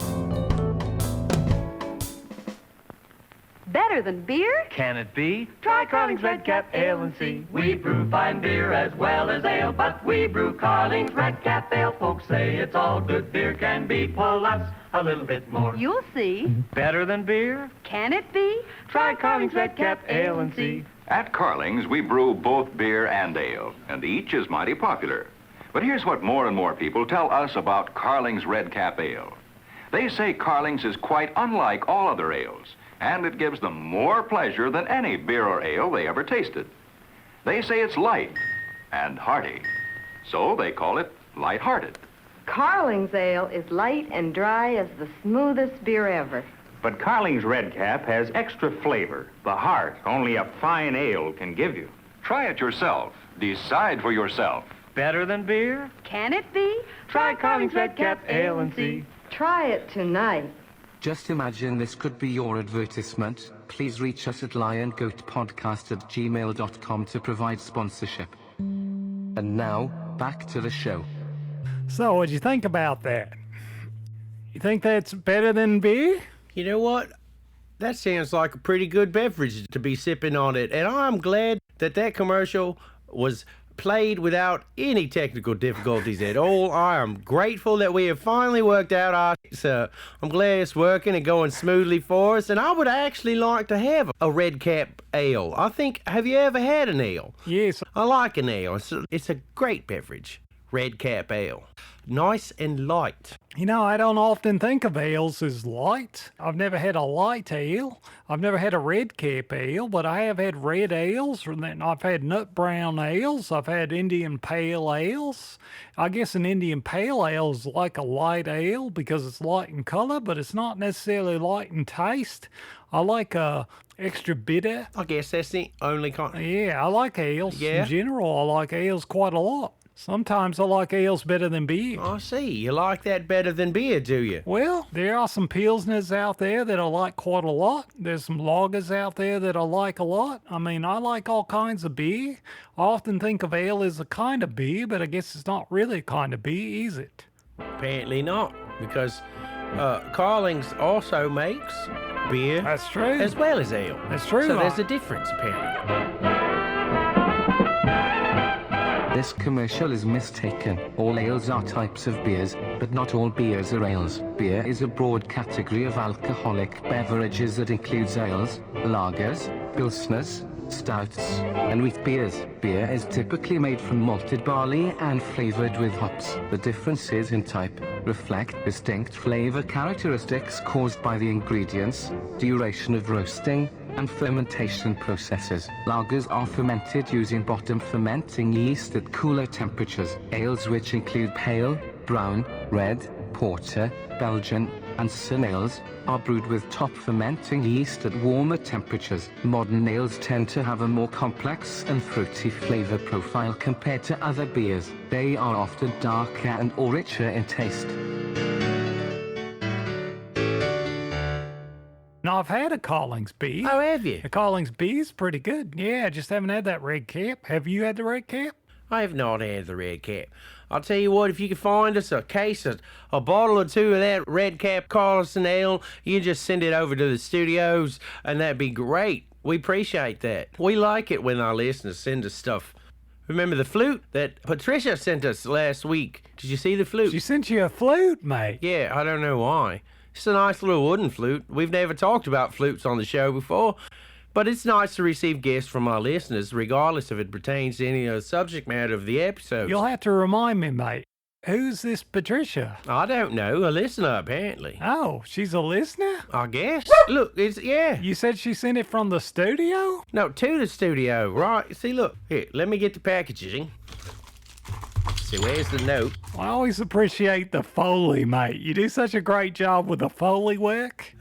Better than beer? Can it be? Try Carling's Red Cap Ale and see. We brew fine beer as well as ale, but we brew Carling's Red Cap Ale. Folks say it's all good beer can be. Pull us a little bit more. You'll see. Better than beer? Can it be? Try Carling's Red Cap Ale and see. At Carling's, we brew both beer and ale, and each is mighty popular. But here's what more and more people tell us about Carling's Red Cap Ale. They say Carling's is quite unlike all other ales, and it gives them more pleasure than any beer or ale they ever tasted. They say it's light and hearty, so they call it light-hearted. Carling's Ale is light and dry as the smoothest beer ever. But Carling's Red Cap has extra flavor, the heart only a fine ale can give you. Try it yourself. Decide for yourself. Better than beer? Can it be? Try Carling's Red Cap Ale and see. Try it tonight. Just imagine this could be your advertisement. Please reach us at LionGoatPodcast@gmail.com to provide sponsorship. And now, back to the show. So, what'd you think about that? You think that's better than beer? You know what? That sounds like a pretty good beverage to be sipping on it. And I'm glad that that commercial was played without any technical difficulties at all. I am grateful that we have finally worked out our... So I'm glad it's working and going smoothly for us. And I would actually like to have a Red Cap Ale. I think, have you ever had an ale? Yes. I like an ale. It's a great beverage. Red Cap Ale. Nice and light. You know, I don't often think of ales as light. I've never had a light ale. I've never had a red cap ale, but I have had red ales. I've had nut brown ales. I've had Indian pale ales. I guess an Indian pale ale is like a light ale because it's light in color, but it's not necessarily light in taste. I like extra bitter. I guess that's the only kind. Yeah, I like ales. Yeah? In general, I like ales quite a lot. Sometimes I like ales better than beer. I see. You like that better than beer, do you? Well, there are some Pilsners out there that I like quite a lot. There's some lagers out there that I like a lot. I mean, I like all kinds of beer. I often think of ale as a kind of beer, but I guess it's not really a kind of beer, is it? Apparently not, because Carling's also makes beer That's true. as well as ale. That's true. So there's a difference, apparently. This commercial is mistaken. All ales are types of beers, but not all beers are ales. Beer is a broad category of alcoholic beverages that includes ales, lagers, pilsners, stouts, and wheat beers. Beer is typically made from malted barley and flavored with hops. The differences in type reflect distinct flavor characteristics caused by the ingredients, duration of roasting, and fermentation processes. Lagers are fermented using bottom fermenting yeast at cooler temperatures. Ales, which include pale, brown, red, porter, Belgian, and sun ales, are brewed with top fermenting yeast at warmer temperatures. Modern ales tend to have a more complex and fruity flavor profile compared to other beers. They are often darker and or richer in taste. Now, I've had a Collings beer. Oh, have you? The Collings beer is pretty good. Yeah, I just haven't had that red cap. Have you had the red cap? I have not had the red cap. I'll tell you what, if you could find us a case, a bottle or two of that red cap Carlson ale, you just send it over to the studios, and that'd be great. We appreciate that. We like it when our listeners send us stuff. Remember the flute that Patricia sent us last week? Did you see the flute? She sent you a flute, mate. Yeah, I don't know why. It's a nice little wooden flute. We've never talked about flutes on the show before, but it's nice to receive gifts from our listeners, regardless if it pertains to any of the subject matter of the episode. You'll have to remind me, mate. Who's this Patricia? I don't know. A listener, apparently. Oh, she's a listener? I guess. Look, yeah. You said she sent it from the studio? No, to the studio, right? See, look. Here, let me get the packaging. See, where's the note? I always appreciate the Foley, mate. You do such a great job with the Foley work.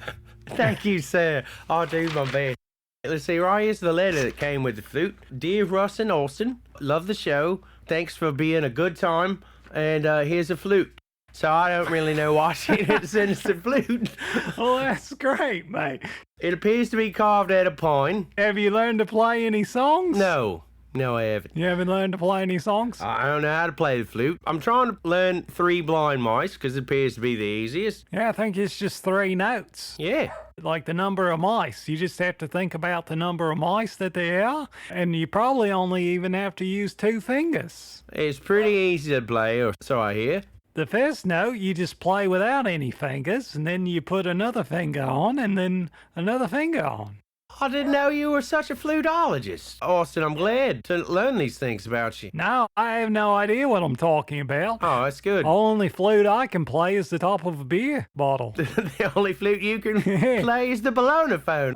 Thank you, sir. I'll do my best. Let's see, right here's the letter that came with the flute. Dear Russ and Austin, love the show. Thanks for being a good time. And here's a flute. So I don't really know why she didn't send us the flute. Oh, that's great, mate. It appears to be carved out of pine. Have you learned to play any songs? No, I haven't. You haven't learned to play any songs? I don't know how to play the flute. I'm trying to learn 3 blind mice because it appears to be the easiest. Yeah, I think it's just 3 notes. Yeah. Like the number of mice. You just have to think about the number of mice that there are, and you probably only even have to use 2 fingers. It's pretty easy to play, or so I hear. The first note, you just play without any fingers, and then you put another finger on, and then another finger on. I didn't know you were such a fluteologist. Austin, I'm glad to learn these things about you. No, I have no idea what I'm talking about. Oh, that's good. The only flute I can play is the top of a beer bottle. The only flute you can play is the ballonophone.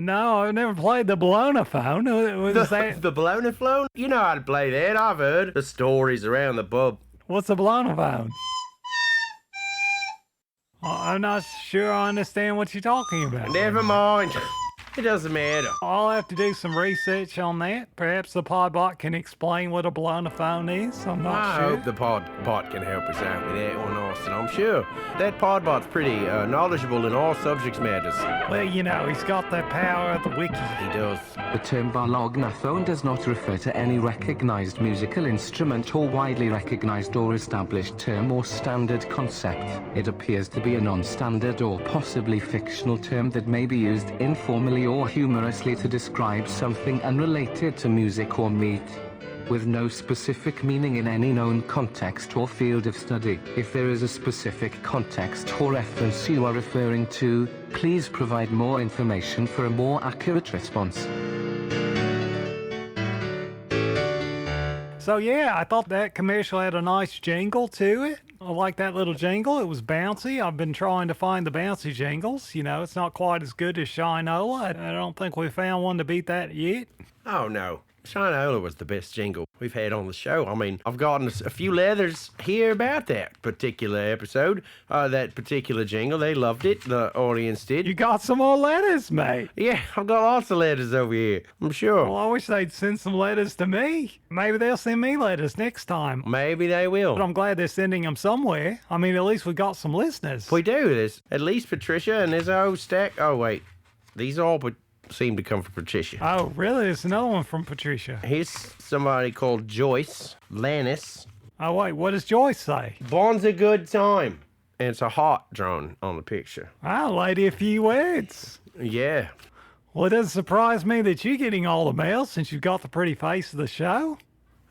No, I've never played the ballonophone. What is that? The ballonophone? You know how to play that. I've heard the stories around the pub. What's the ballonophone? I'm not sure I understand what you're talking about. Never mind. It doesn't matter. I'll have to do some research on that. Perhaps the Podbot can explain what a ballonophone is. I'm not sure. I hope the Podbot can help us out with that one, Austin. I'm sure that Podbot's pretty knowledgeable in all subject matters. Well, you know, he's got the power of the wiki. He does. The term balognaphone does not refer to any recognized musical instrument or widely recognized or established term or standard concept. It appears to be a non-standard or possibly fictional term that may be used informally or humorously to describe something unrelated to music or meat, with no specific meaning in any known context or field of study. If there is a specific context or reference you are referring to, please provide more information for a more accurate response. So yeah, I thought that commercial had a nice jingle to it. I like that little jingle. It was bouncy. I've been trying to find the bouncy jingles. You know, it's not quite as good as Shinola. I don't think we found one to beat that yet. Oh, no. Shinola was the best jingle we've had on the show. I mean, I've gotten a few letters here about that particular episode, that particular jingle. They loved it. The audience did. You got some more letters, mate. Yeah, I've got lots of letters over here. I'm sure. Well, I wish they'd send some letters to me. Maybe they'll send me letters next time. Maybe they will. But I'm glad they're sending them somewhere. I mean, at least we got some listeners. We do. There's at least Patricia, and there's a whole stack. Oh, wait. These all seem to come from Patricia. Oh, really? There's another one from Patricia. Here's somebody called Joyce Lannis. Oh, wait, what does Joyce say? Born's a good time. And it's a heart drawn on the picture. Oh, lady, a few words. Yeah. Well, it doesn't surprise me that you're getting all the mail since you've got the pretty face of the show.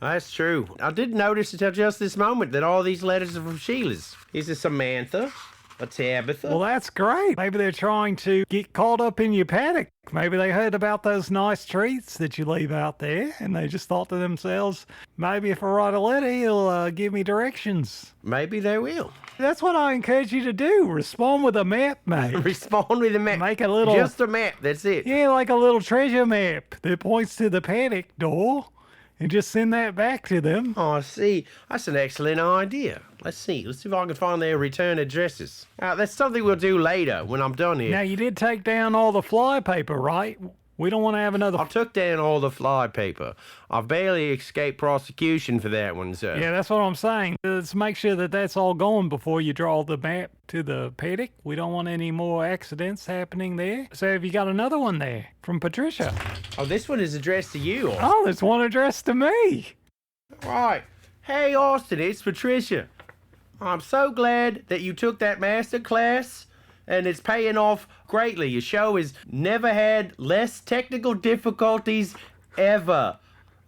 That's true. I didn't notice until just this moment that all these letters are from Sheilas. Here's a Samantha. a Tabitha. Well, that's great. Maybe they're trying to get caught up in your paddock. Maybe they heard about those nice treats that you leave out there, and they just thought to themselves, maybe if I write a letter, he'll give me directions. Maybe they will. That's what I encourage you to do. Respond with a map, mate. Respond with a map. Make a little... Just a map, that's it. Yeah, like a little treasure map that points to the paddock door, and just send that back to them. Oh, I see. That's an excellent idea. Let's see. Let's see if I can find their return addresses. That's something we'll do later when I'm done here. Now, you did take down all the fly paper, right? We don't want to have another... I took down all the fly paper. I've barely escaped prosecution for that one, sir. Yeah, that's what I'm saying. Let's make sure that that's all going before you draw the map to the paddock. We don't want any more accidents happening there. So have you got another one there from Patricia? Oh, this one is addressed to you. Oh, there's one addressed to me. Right. Hey, Austin, it's Patricia. I'm so glad that you took that master class, and it's paying off greatly. Your show has never had less technical difficulties ever.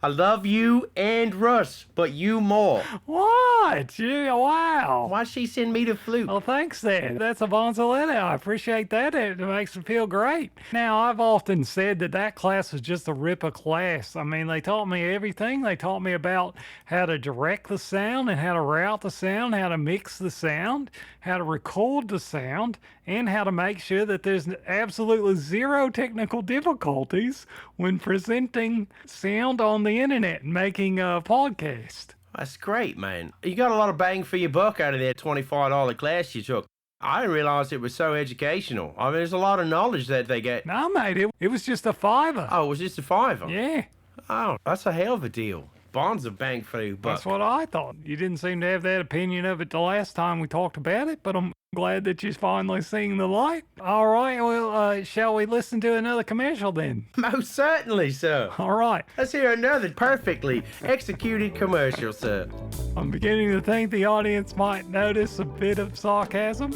I love you and Russ, but you more. What? Yeah, wow. Why'd she send me the flute? Well, thanks then. That's a Bonzoletta. I appreciate that. It makes me feel great. Now, I've often said that class was just a ripper class. I mean, they taught me everything. They taught me about how to direct the sound and how to route the sound, how to mix the sound, how to record the sound, and how to make sure that there's absolutely zero technical difficulties when presenting sound on the internet and making a podcast. That's great, man. You got a lot of bang for your buck out of that $25 class you took. I didn't realize it was so educational. I mean, there's a lot of knowledge that they get. No, mate, it was just a $5. Oh, it was just a $5? Yeah. Oh, that's a hell of a deal. Bonds of bang for your buck. That's what I thought. You didn't seem to have that opinion of it the last time we talked about it, but I'm glad that you're finally seeing the light. All right, well, shall we listen to another commercial then? Most certainly, sir. All right. Let's hear another perfectly executed commercial, sir. I'm beginning to think the audience might notice a bit of sarcasm,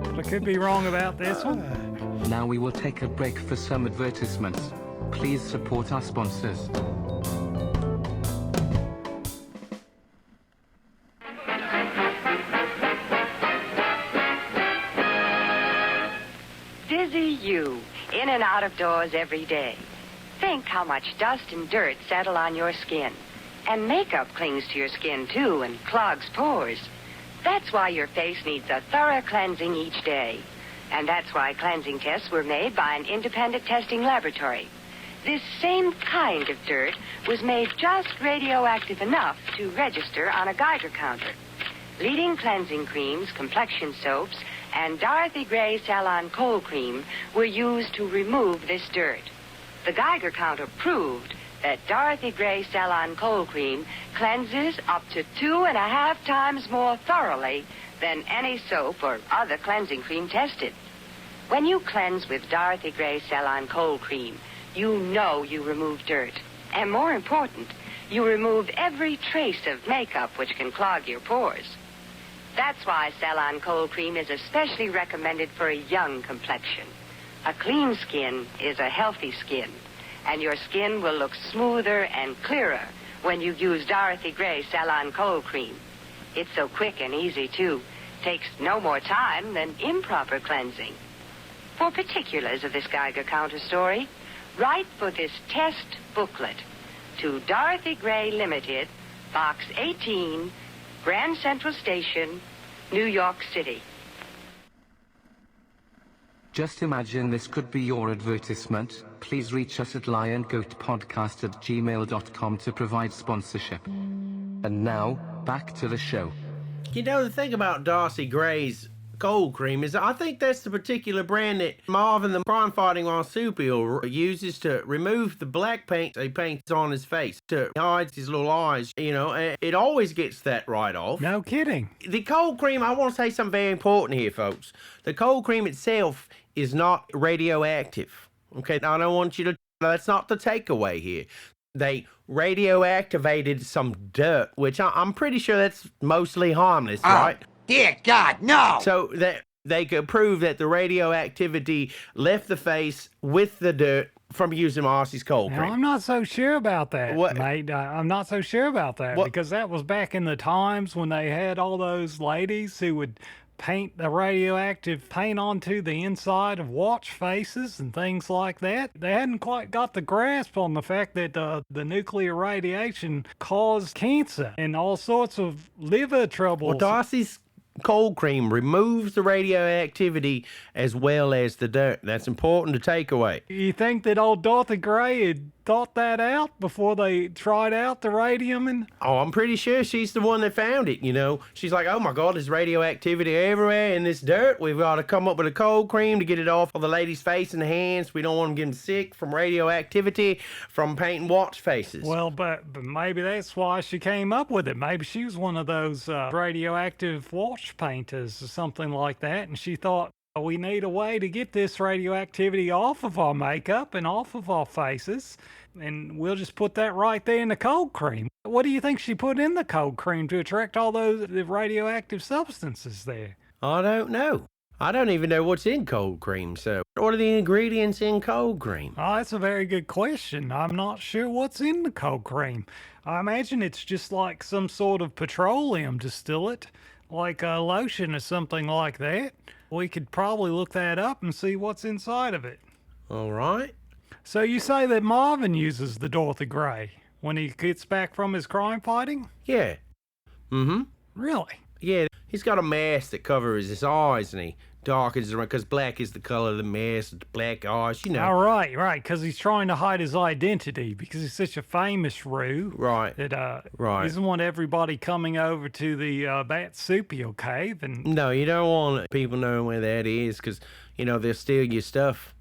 but I could be wrong about this one. Now we will take a break for some advertisements. Please support our sponsors. Busy you, in and out of doors every day. Think how much dust and dirt settle on your skin. And makeup clings to your skin, too, and clogs pores. That's why your face needs a thorough cleansing each day. And that's why cleansing tests were made by an independent testing laboratory. This same kind of dirt was made just radioactive enough to register on a Geiger counter. Leading cleansing creams, complexion soaps, and Dorothy Gray Salon cold cream were used to remove this dirt. The Geiger counter proved that Dorothy Gray Salon cold cream cleanses up to 2.5 times more thoroughly than any soap or other cleansing cream tested. When you cleanse with Dorothy Gray Salon cold cream, you know you remove dirt. And more important, you remove every trace of makeup which can clog your pores. That's why Salon cold cream is especially recommended for a young complexion. A clean skin is a healthy skin, and your skin will look smoother and clearer when you use Dorothy Gray Salon cold cream. It's so quick and easy, too. Takes no more time than improper cleansing. For particulars of this Geiger counter story, write for this test booklet to Dorothy Gray Limited, Box 18, Grand Central Station, New York City. Just imagine this could be your advertisement. Please reach us at LionGoatPodcast@gmail.com to provide sponsorship. And now, back to the show. You know, the thing about Darcy Gray's cold cream is I think that's the particular brand that Marvin the crime-fighting marsupial uses to remove the black paint he paints on his face to hide his little eyes, you know, and it always gets that right off. No kidding. The cold cream, I want to say something very important here, folks. The cold cream itself is not radioactive, okay? I don't want you to, that's not the takeaway here. They radioactivated some dirt, which I'm pretty sure that's mostly harmless, right? Dear God, no! So that they could prove that the radioactivity left the face with the dirt from using Aussie's cold cream. Now, I'm not so sure about that, What? mate. I'm not so sure about that What? because that was back in the times when they had all those ladies who would paint the radioactive paint onto the inside of watch faces and things like that. They hadn't quite got the grasp on the fact that the nuclear radiation caused cancer and all sorts of liver troubles. Well, Darcy's cold cream removes the radioactivity as well as the dirt. That's important to take away. You think that old Dorothy Gray had thought that out before they tried out the radium? And Oh, I'm pretty sure she's the one that found it, you know. She's like, oh my God, there's radioactivity everywhere in this dirt. We've got to come up with a cold cream to get it off of the lady's face and hands. We don't want them getting sick from radioactivity from painting watch faces. well, but maybe that's why she came up with it. Maybe she was one of those radioactive watch painters or something like that, and she thought, we need a way to get this radioactivity off of our makeup and off of our faces, and we'll just put that right there in the cold cream. What do you think she put in the cold cream to attract all those radioactive substances there? I don't know. I don't even know what's in cold cream, so what are the ingredients in cold cream? Oh, that's a very good question. I'm not sure what's in the cold cream. I imagine it's just like some sort of petroleum distillate, like a lotion or something like that. We could probably look that up and see what's inside of it. All right. So you say that Marvin uses the Dorothy Gray when he gets back from his crime fighting? Yeah. Mm-hmm. Really? Yeah, he's got a mask that covers his eyes, and he darkens around, because black is the color of the mask, the black eyes, you know. Oh, right, because he's trying to hide his identity because he's such a famous roo. Right. That Right. he doesn't want everybody coming over to the marsupial cave. And No, you don't want people knowing where that is, because, you know, they'll steal your stuff.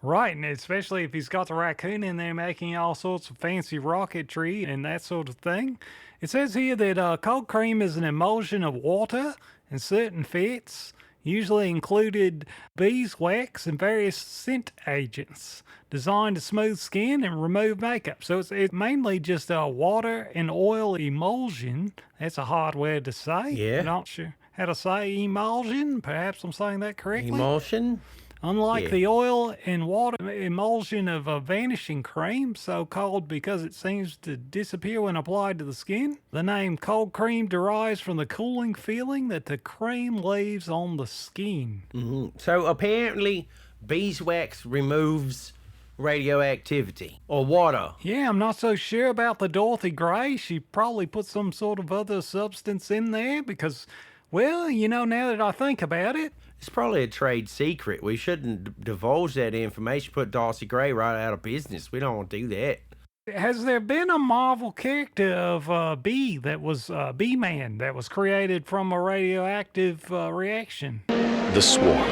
right, and especially if he's got the raccoon in there making all sorts of fancy rocketry and that sort of thing. It says here that cold cream is an emulsion of water and certain fats, usually included beeswax and various scent agents, designed to smooth skin and remove makeup. So it's mainly just a water and oil emulsion. That's a hard word to say. Yeah. Not sure how to say emulsion. Perhaps I'm saying that correctly. Emulsion? Unlike Yeah. the oil and water emulsion of a vanishing cream, so called because it seems to disappear when applied to the skin, the name cold cream derives from the cooling feeling that the cream leaves on the skin. Mm-hmm. So apparently beeswax removes radioactivity, or water. Yeah, I'm not so sure about the Dorothy Gray. She probably put some sort of other substance in there because, well, you know, now that I think about it, It's probably a trade secret. We shouldn't divulge that information, put Darcy Gray right out of business. We don't want to do that. has there been a Marvel character of Bee that was Bee-Man that was created from a radioactive reaction? The Swarm.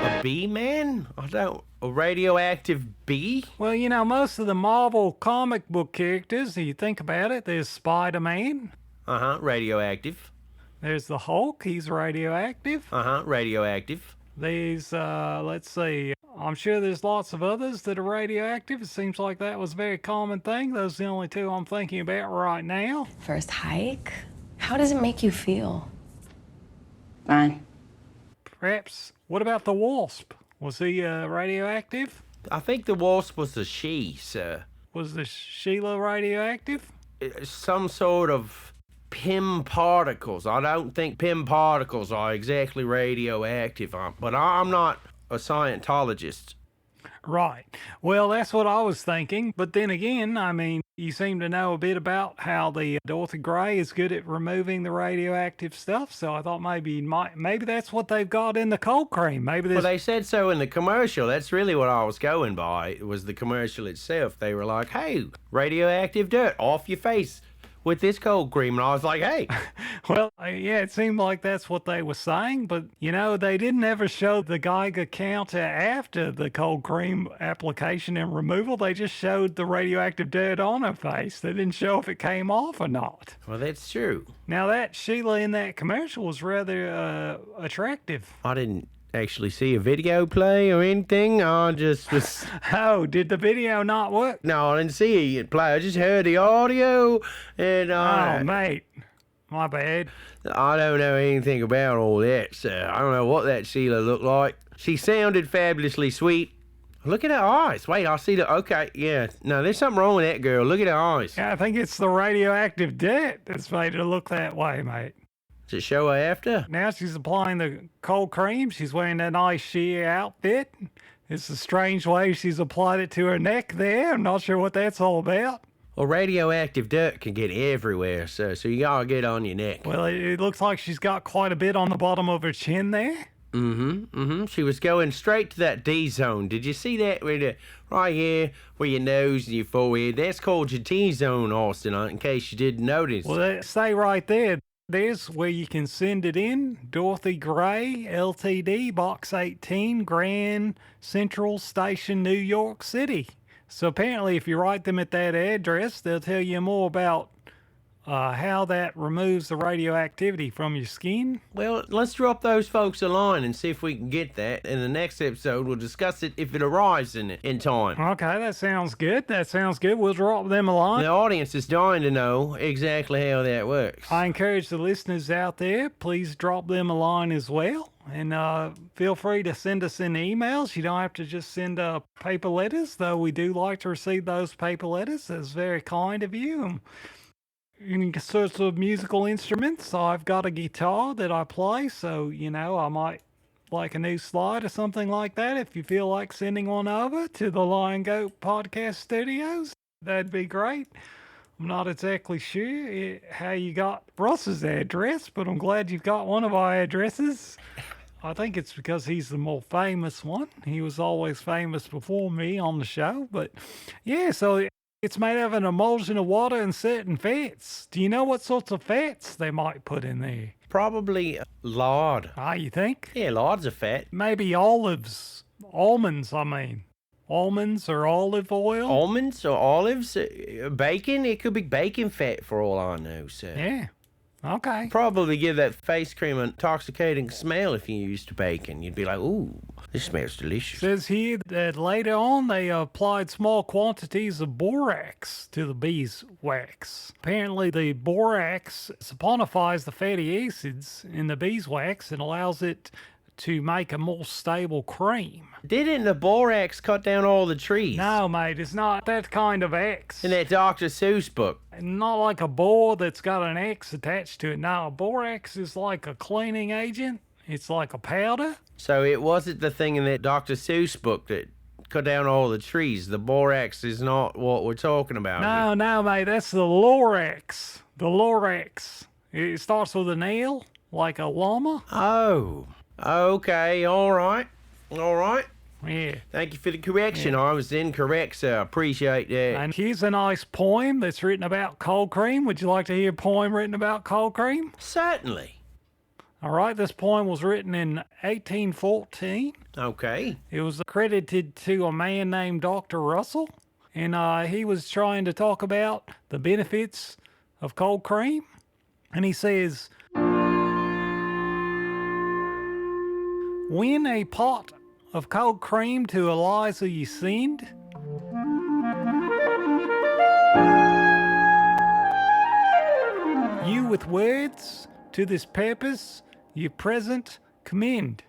A bee man? A radioactive bee? Well, you know, most of the Marvel comic book characters, you think about it, there's Spider-Man, Uh-huh, radioactive. there's the Hulk, he's radioactive. Uh-huh, radioactive. There's, let's see, I'm sure there's lots of others that are radioactive. It seems like that was a very common thing. Those are the only two I'm thinking about right now. First hike? How does it make you feel? Fine. Perhaps, what about the Wasp? Was he radioactive? I think the wasp was a she, sir. Was the Sheila radioactive? Some sort of PIM particles. I don't think PIM particles are exactly radioactive, but I'm not a Scientologist. Right. Well, that's what I was thinking. But then again, I mean, you seem to know a bit about how the Dorothy Gray is good at removing the radioactive stuff. So I thought maybe that's what they've got in the cold cream. Maybe Well, there's... they said so in the commercial. That's really what I was going by. It was the commercial itself. They were like, hey, radioactive dirt off your face with this cold cream. And I was like, hey. Well, yeah, it seemed like that's what they were saying. But, you know, they didn't ever show the Geiger counter after the cold cream application and removal. They just showed the radioactive dirt on her face. They didn't show if it came off or not. Well, that's true. Now, that Sheila in that commercial was rather attractive. I didn't actually see a video play or anything. I just was... Oh, did the video not work? No, I didn't see it play. I just heard the audio, and Oh, mate. My bad. I don't know anything about all that, so I don't know what that Sheila looked like. She sounded fabulously sweet. Look at her eyes. Wait, I see the... Okay, yeah. No, there's something wrong with that girl. Look at her eyes. Yeah, I think it's the radioactive dirt that's made her look that way, mate. Does it show after? Now she's applying the cold cream. She's wearing a nice sheer outfit. It's a strange way she's applied it to her neck there. I'm not sure what that's all about. Well, radioactive dirt can get everywhere, so you gotta get on your neck. Well, it looks like she's got quite a bit on the bottom of her chin there. She was going straight to that D zone. Did you see that right here where your nose and your forehead? That's called your T zone, Austin, in case you didn't notice. Well, stay right there. There's where you can send it in. Dorothy Gray, LTD, Box 18, Grand Central Station, New York City. So apparently if you write them at that address, they'll tell you more about how that removes the radioactivity from your skin. Well, let's drop those folks a line and see if we can get that. In the next episode, we'll discuss it if it arrives in time. Okay, that sounds good. We'll drop them a line. The audience is dying to know exactly how that works. I encourage the listeners out there, please drop them a line as well. And feel free to send us in emails. You don't have to just send paper letters, though we do like to receive those paper letters. That's very kind of you. Any sorts of musical instruments. I've got a guitar that I play, so, I might like a new slide or something like that. If you feel like sending one over to the Lion Goat Podcast Studios, that'd be great. I'm not exactly sure how you got Ross's address, but I'm glad you've got one of our addresses. I think it's because he's the more famous one. He was always famous before me on the show, but yeah, so it's made of an emulsion of water and certain fats. Do you know what sorts of fats they might put in there? Probably lard. You think? Yeah, lard's a fat. Maybe almonds, I mean. Almonds or olive oil? Almonds or olives? Bacon? It could be bacon fat for all I know, sir. Yeah. Okay. Probably give that face cream an intoxicating smell if you used bacon. You'd be like, ooh, this smells delicious. Says here that later on they applied small quantities of borax to the beeswax. Apparently the borax saponifies the fatty acids in the beeswax and allows it to make a more stable cream. Didn't the borax cut down all the trees? No, mate, it's not that kind of X. In that Dr. Seuss book. Not like a boar that's got an X attached to it. No, borax is like a cleaning agent. It's like a powder. So it wasn't the thing in that Dr. Seuss book that cut down all the trees. The borax is not what we're talking about. No, mate, that's the Lorax. The Lorax. It starts with an L, like a llama. Oh. Okay, all right. Yeah. Thank you for the correction. Yeah. I was incorrect, so I appreciate that. And here's a nice poem that's written about cold cream. Would you like to hear a poem written about cold cream? Certainly. All right, this poem was written in 1814. Okay. It was credited to a man named Dr. Russell, and he was trying to talk about the benefits of cold cream. And he says, when a pot of cold cream to Eliza you send, you with words to this purpose you present commend.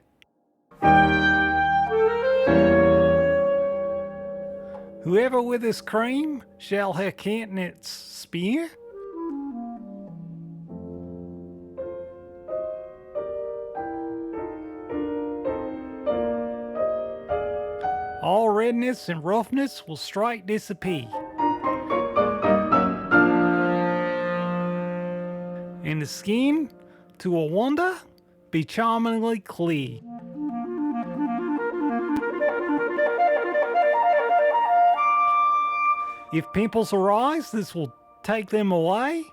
Whoever with this cream shall her countenance spear, all redness and roughness will straight disappear, and the skin, to a wonder, be charmingly clear. If pimples arise, this will take them away.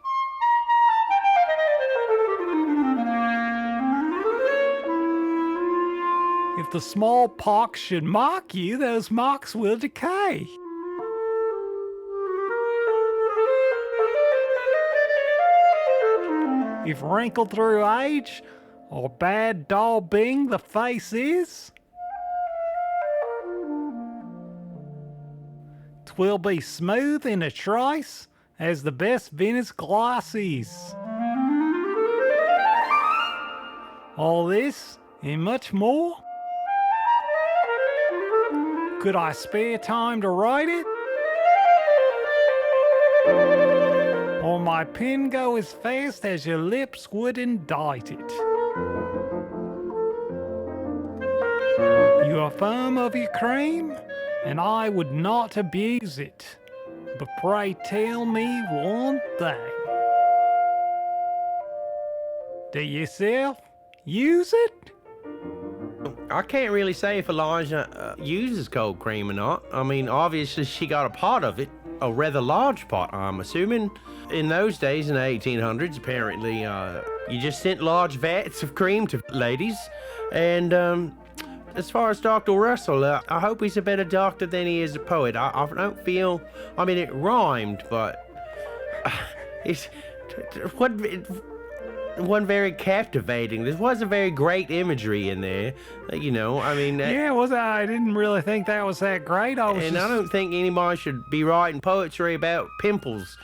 If the smallpox should mark you, those marks will decay. If wrinkled through age, or bad daubing the face is, 'twill be smooth in a trice as the best Venice glass is. All this and much more. Could I spare time to write it? Or my pen go as fast as your lips would indite it. You are firm of your cream, and I would not abuse it. But pray tell me one thing. Do yourself use it? I can't really say if Elijah uses cold cream or not. I mean, obviously she got a pot of it, a rather large pot, I'm assuming. In those days, in the 1800s, apparently, you just sent large vats of cream to ladies. And as far as Dr. Russell, I hope he's a better doctor than he is a poet. I don't feel, I mean, it rhymed, but it wasn't very captivating. There wasn't very great imagery in there, you know. I mean, Yeah, I didn't really think that was that great. I don't think anybody should be writing poetry about pimples.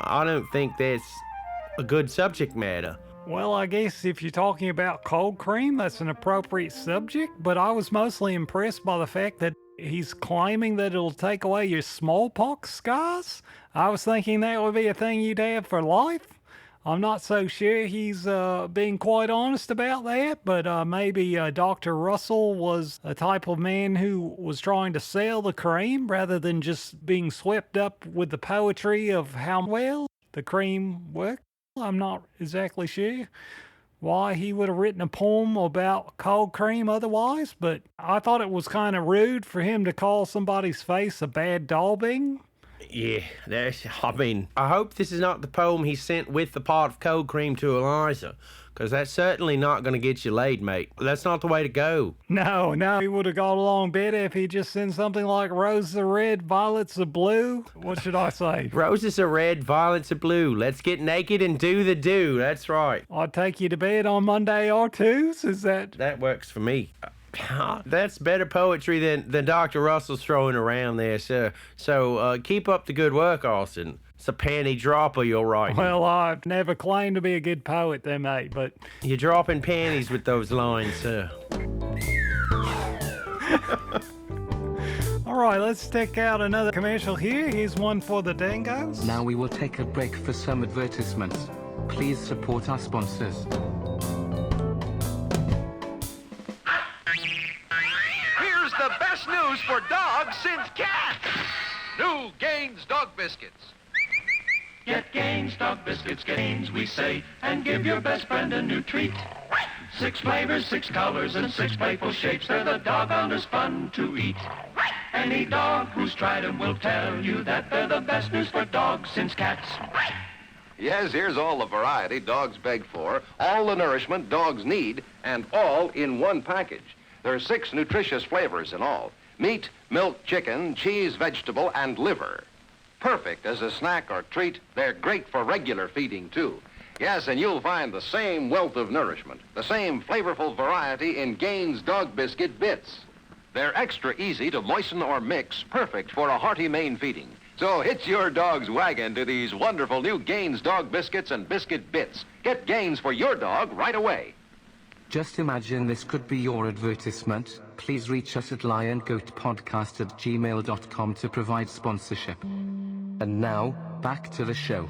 I don't think that's a good subject matter. Well, I guess if you're talking about cold cream, that's an appropriate subject, but I was mostly impressed by the fact that he's claiming that it'll take away your smallpox scars. I was thinking that would be a thing you'd have for life. I'm not so sure he's being quite honest about that, but maybe Dr. Russell was a type of man who was trying to sell the cream rather than just being swept up with the poetry of how well the cream worked. I'm not exactly sure why he would have written a poem about cold cream otherwise, but I thought it was kind of rude for him to call somebody's face a bad daubing. Yeah, I hope this is not the poem he sent with the pot of cold cream to Eliza, because that's certainly not going to get you laid, mate. That's not the way to go. No, he would have got along better if he just sent something like roses are red, violets are blue. What should I say? Roses are red, violets are blue. Let's get naked and do the do. That's right. I'll take you to bed on Monday or Tuesday. Is that... That works for me. That's better poetry than Dr. Russell's throwing around there, sir. So keep up the good work, Austin. It's a panty dropper you're writing. Well, I've never claimed to be a good poet there, mate, but... You're dropping panties with those lines, sir. All right, let's check out another commercial here. Here's one for the dingos. Now we will take a break for some advertisements. Please support our sponsors. Here's the best news for dogs since cats. New Gaines Dog Biscuits. Get Gaines Dog Biscuits, Gaines, we say, and give your best friend a new treat. 6 flavors, 6 colors, and 6 playful shapes. They're the doggonest fun to eat. Any dog who's tried them will tell you that they're the best news for dogs since cats. Yes, here's all the variety dogs beg for, all the nourishment dogs need, and all in one package. There are 6 nutritious flavors in all: meat, milk, chicken, cheese, vegetable, and liver. Perfect as a snack or treat. They're great for regular feeding, too. Yes, and you'll find the same wealth of nourishment, the same flavorful variety in Gaines Dog Biscuit Bits. They're extra easy to moisten or mix, perfect for a hearty main feeding. So hitch your dog's wagon to these wonderful new Gaines Dog Biscuits and Biscuit Bits. Get Gaines for your dog right away. Just imagine this could be your advertisement. Please reach us at LionGoatPodcast@gmail.com to provide sponsorship. And now, back to the show.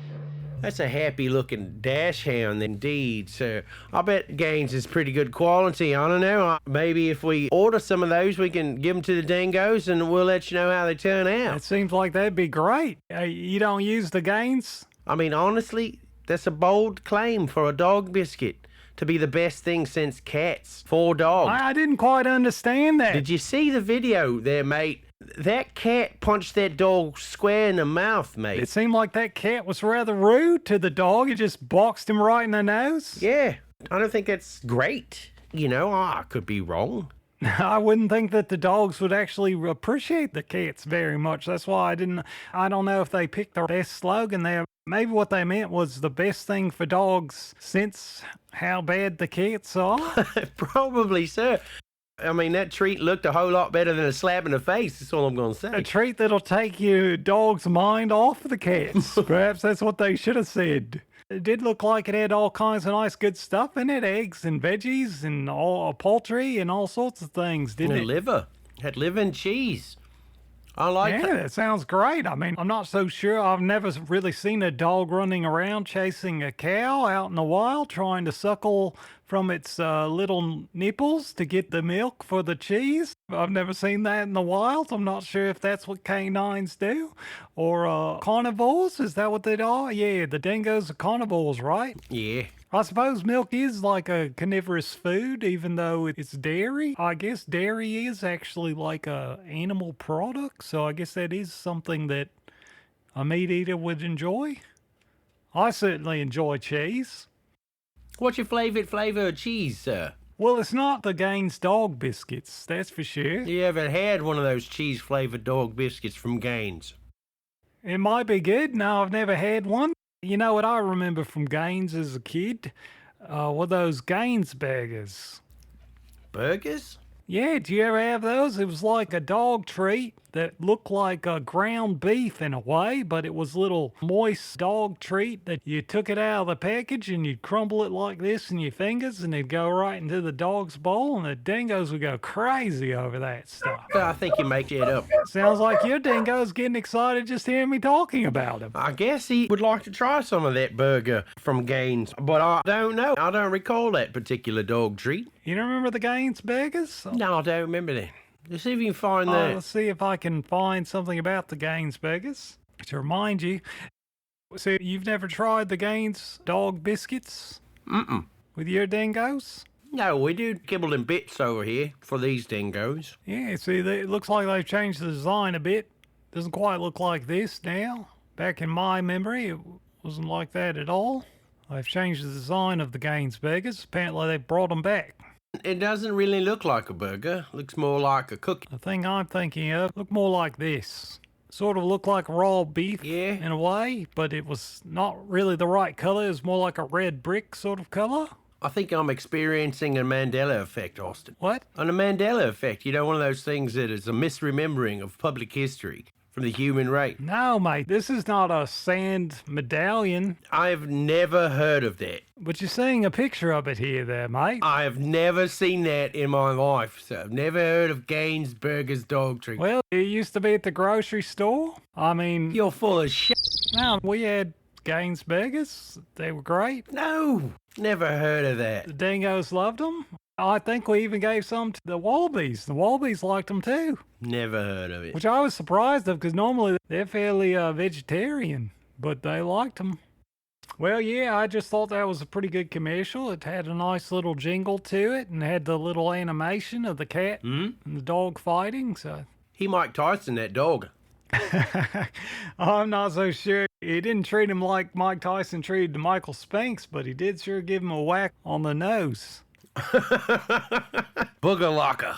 That's a happy-looking dash hound indeed, sir. I bet Gaines is pretty good quality. I don't know. Maybe if we order some of those, we can give them to the dingoes, and we'll let you know how they turn out. It seems like that'd be great. You don't use the Gaines? I mean, honestly, that's a bold claim for a dog biscuit to be the best thing since cats for dogs. I didn't quite understand that. Did you see the video there, mate? That cat punched that dog square in the mouth, mate. It seemed like that cat was rather rude to the dog. It just boxed him right in the nose. Yeah, I don't think that's great. You know, I could be wrong. I wouldn't think that the dogs would actually appreciate the cats very much. That's why I don't know if they picked the best slogan there. Maybe what they meant was the best thing for dogs since how bad the cats are. Probably, sir. I mean, that treat looked a whole lot better than a slap in the face, that's all I'm going to say. A treat that'll take your dog's mind off the cats. Perhaps that's what they should have said. It did look like it had all kinds of nice good stuff in it, eggs and veggies and all poultry and all sorts of things, didn't it? Liver. It had liver and cheese. I like Yeah, that sounds great. I mean, I'm not so sure. I've never really seen a dog running around chasing a cow out in the wild, trying to suckle from its little nipples to get the milk for the cheese. I've never seen that in the wild. I'm not sure if that's what canines do. Or carnivores, is that what they are? Yeah, the dingoes are carnivores, right? Yeah. I suppose milk is like a carnivorous food, even though it's dairy. I guess dairy is actually like a animal product, so I guess that is something that a meat eater would enjoy. I certainly enjoy cheese. What's your flavor of cheese, sir? Well, it's not the Gaines Dog Biscuits, that's for sure. You ever had one of those cheese-flavored dog biscuits from Gaines? It might be good. No, I've never had one. You know what I remember from Gaines as a kid? Were those Gaines burgers. Burgers? Yeah, do you ever have those? It was like a dog treat that looked like a ground beef in a way, but it was a little moist dog treat that you took it out of the package and you'd crumble it like this in your fingers and it'd go right into the dog's bowl and the dingoes would go crazy over that stuff. I think you make it up. Sounds like your dingo's getting excited just hearing me talking about him. I guess he would like to try some of that burger from Gaines, but I don't know. I don't recall that particular dog treat. You don't remember the Gaines burgers? No, I don't remember that. Let's see if you can find that. Let's see if I can find something about the Gaines burgers. To remind you, so you've never tried the Gaines Dog Biscuits? Mm-mm. With your dingoes? No, we do kibble in bits over here for these dingoes. Yeah, see, it looks like they've changed the design a bit. Doesn't quite look like this now. Back in my memory, it wasn't like that at all. They've changed the design of the Gaines burgers. Apparently, they brought them back. It doesn't really look like a burger. Looks more like a cookie. The thing I'm thinking of looked more like this. Sort of looked like raw beef in a way, but it was not really the right color. It was more like a red brick sort of color. I think I'm experiencing a Mandela effect, Austin. What? On a Mandela effect, you know, one of those things that is a misremembering of public history from the human race. No, mate, this is not a sand medallion. I've never heard of that. But you're seeing a picture of it here there, mate. I have never seen that in my life, so I've never heard of Gaines Burgers dog treat. Well, it used to be at the grocery store. I mean... You're full of shit. No, we had Gaines Burgers. They were great. No, never heard of that. The dingoes loved them. I think we even gave some to the wallabies. The wallabies liked them too. Never heard of it. Which I was surprised of because normally they're fairly vegetarian, but they liked them. Well, yeah, I just thought that was a pretty good commercial. It had a nice little jingle to it and had the little animation of the cat and the dog fighting. So he Mike Tyson, that dog. I'm not so sure. He didn't treat him like Mike Tyson treated Michael Spinks, but he did sure give him a whack on the nose. Boogalaka.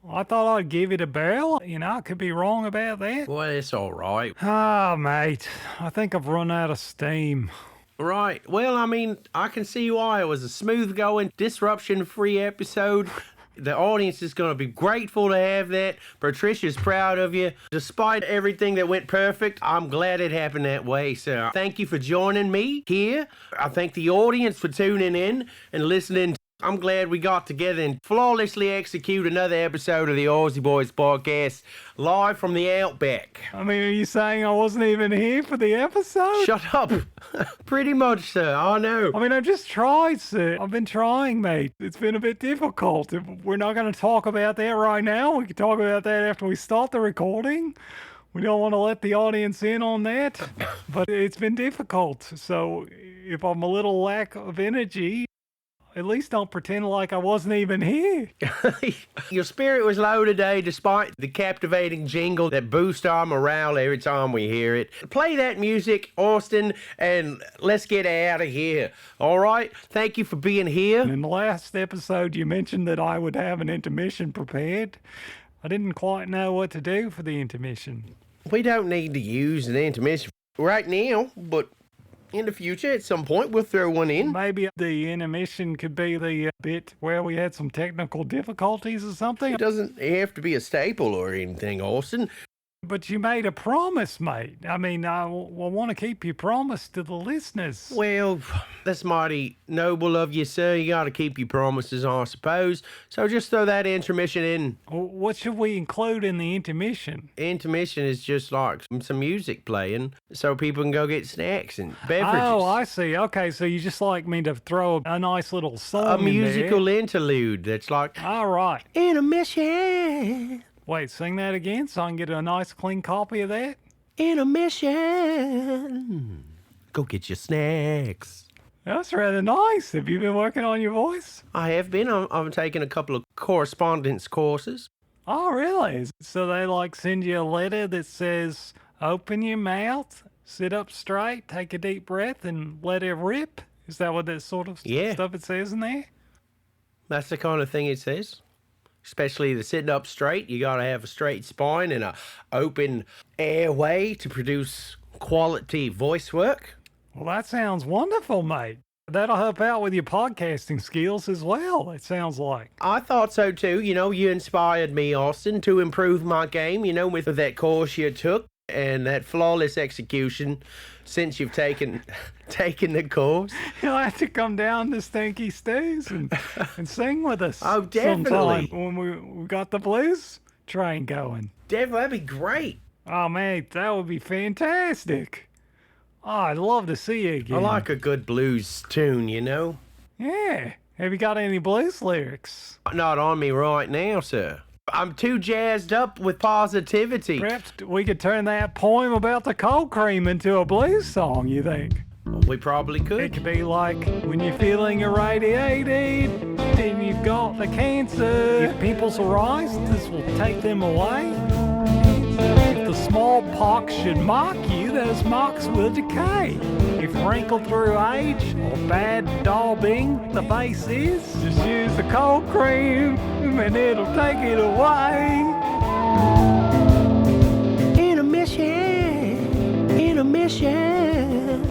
I thought I'd give it a barrel. You know, I could be wrong about that. Well, it's all right. Ah, mate, I think I've run out of steam. Right. Well, I mean, I can see why. It was a smooth-going, disruption-free episode. The audience is going to be grateful to have that. Patricia's proud of you. Despite everything that went perfect, I'm glad it happened that way. So thank you for joining me here. I thank the audience for tuning in and listening. I'm glad we got together and flawlessly execute another episode of the Aussie Boys Podcast live from the outback. I mean, are you saying I wasn't even here for the episode? Shut up. Pretty much, sir. I know. I mean, I've just tried, sir. I've been trying, mate. It's been a bit difficult. We're not going to talk about that right now. We can talk about that after we start the recording. We don't want to let the audience in on that, but it's been difficult. So if I'm a little lack of energy, at least don't pretend like I wasn't even here. Your spirit was low today despite the captivating jingle that boosts our morale every time we hear it. Play that music, Austin, and let's get out of here. All right? Thank you for being here. In the last episode, you mentioned that I would have an intermission prepared. I didn't quite know what to do for the intermission. We don't need to use an intermission right now, but in the future, at some point, we'll throw one in. Maybe the intermission could be the bit where we had some technical difficulties or something. It doesn't have to be a staple or anything, Austin. But you made a promise, mate. I mean, I want to keep your promise to the listeners. Well, that's mighty noble of you, sir. You got to keep your promises, I suppose. So just throw that intermission in. What should we include in the intermission? Intermission is just like some music playing so people can go get snacks and beverages. Oh, I see. Okay, so you just like me to throw a nice little song A musical interlude that's like... All right. Intermission. Wait, sing that again so I can get a nice clean copy of that? Intermission. Go get your snacks. That's rather nice. Have you been working on your voice? I have been. I'm taking a couple of correspondence courses. Oh, really? So they like send you a letter that says, open your mouth, sit up straight, take a deep breath, and let it rip? Is that what that sort of stuff it says in there? That's the kind of thing it says. Especially the sitting up straight. You got to have a straight spine and a open airway to produce quality voice work. Well, that sounds wonderful, mate. That'll help out with your podcasting skills as well, it sounds like. I thought so too. You know, you inspired me, Austin, to improve my game, you know, with that course you took and that flawless execution since you've taken the course. You'll have to come down to Stinky Stews and sing with us. Oh, definitely. Sometime when we got the blues train going. Definitely, that'd be great. Oh, mate, that would be fantastic. Oh, I'd love to see you again. I like a good blues tune, you know? Yeah. Have you got any blues lyrics? Not on me right now, sir. I'm too jazzed up with positivity. Perhaps we could turn that poem about the cold cream into a blues song, you think? We probably could. It could be like, when you're feeling irradiated, and you've got the cancer. If pimples arise, this will take them away. If the smallpox should mark you, those marks will decay. If wrinkled through age or bad daubing the face is, just use the cold cream and it'll take it away. Intermission, intermission,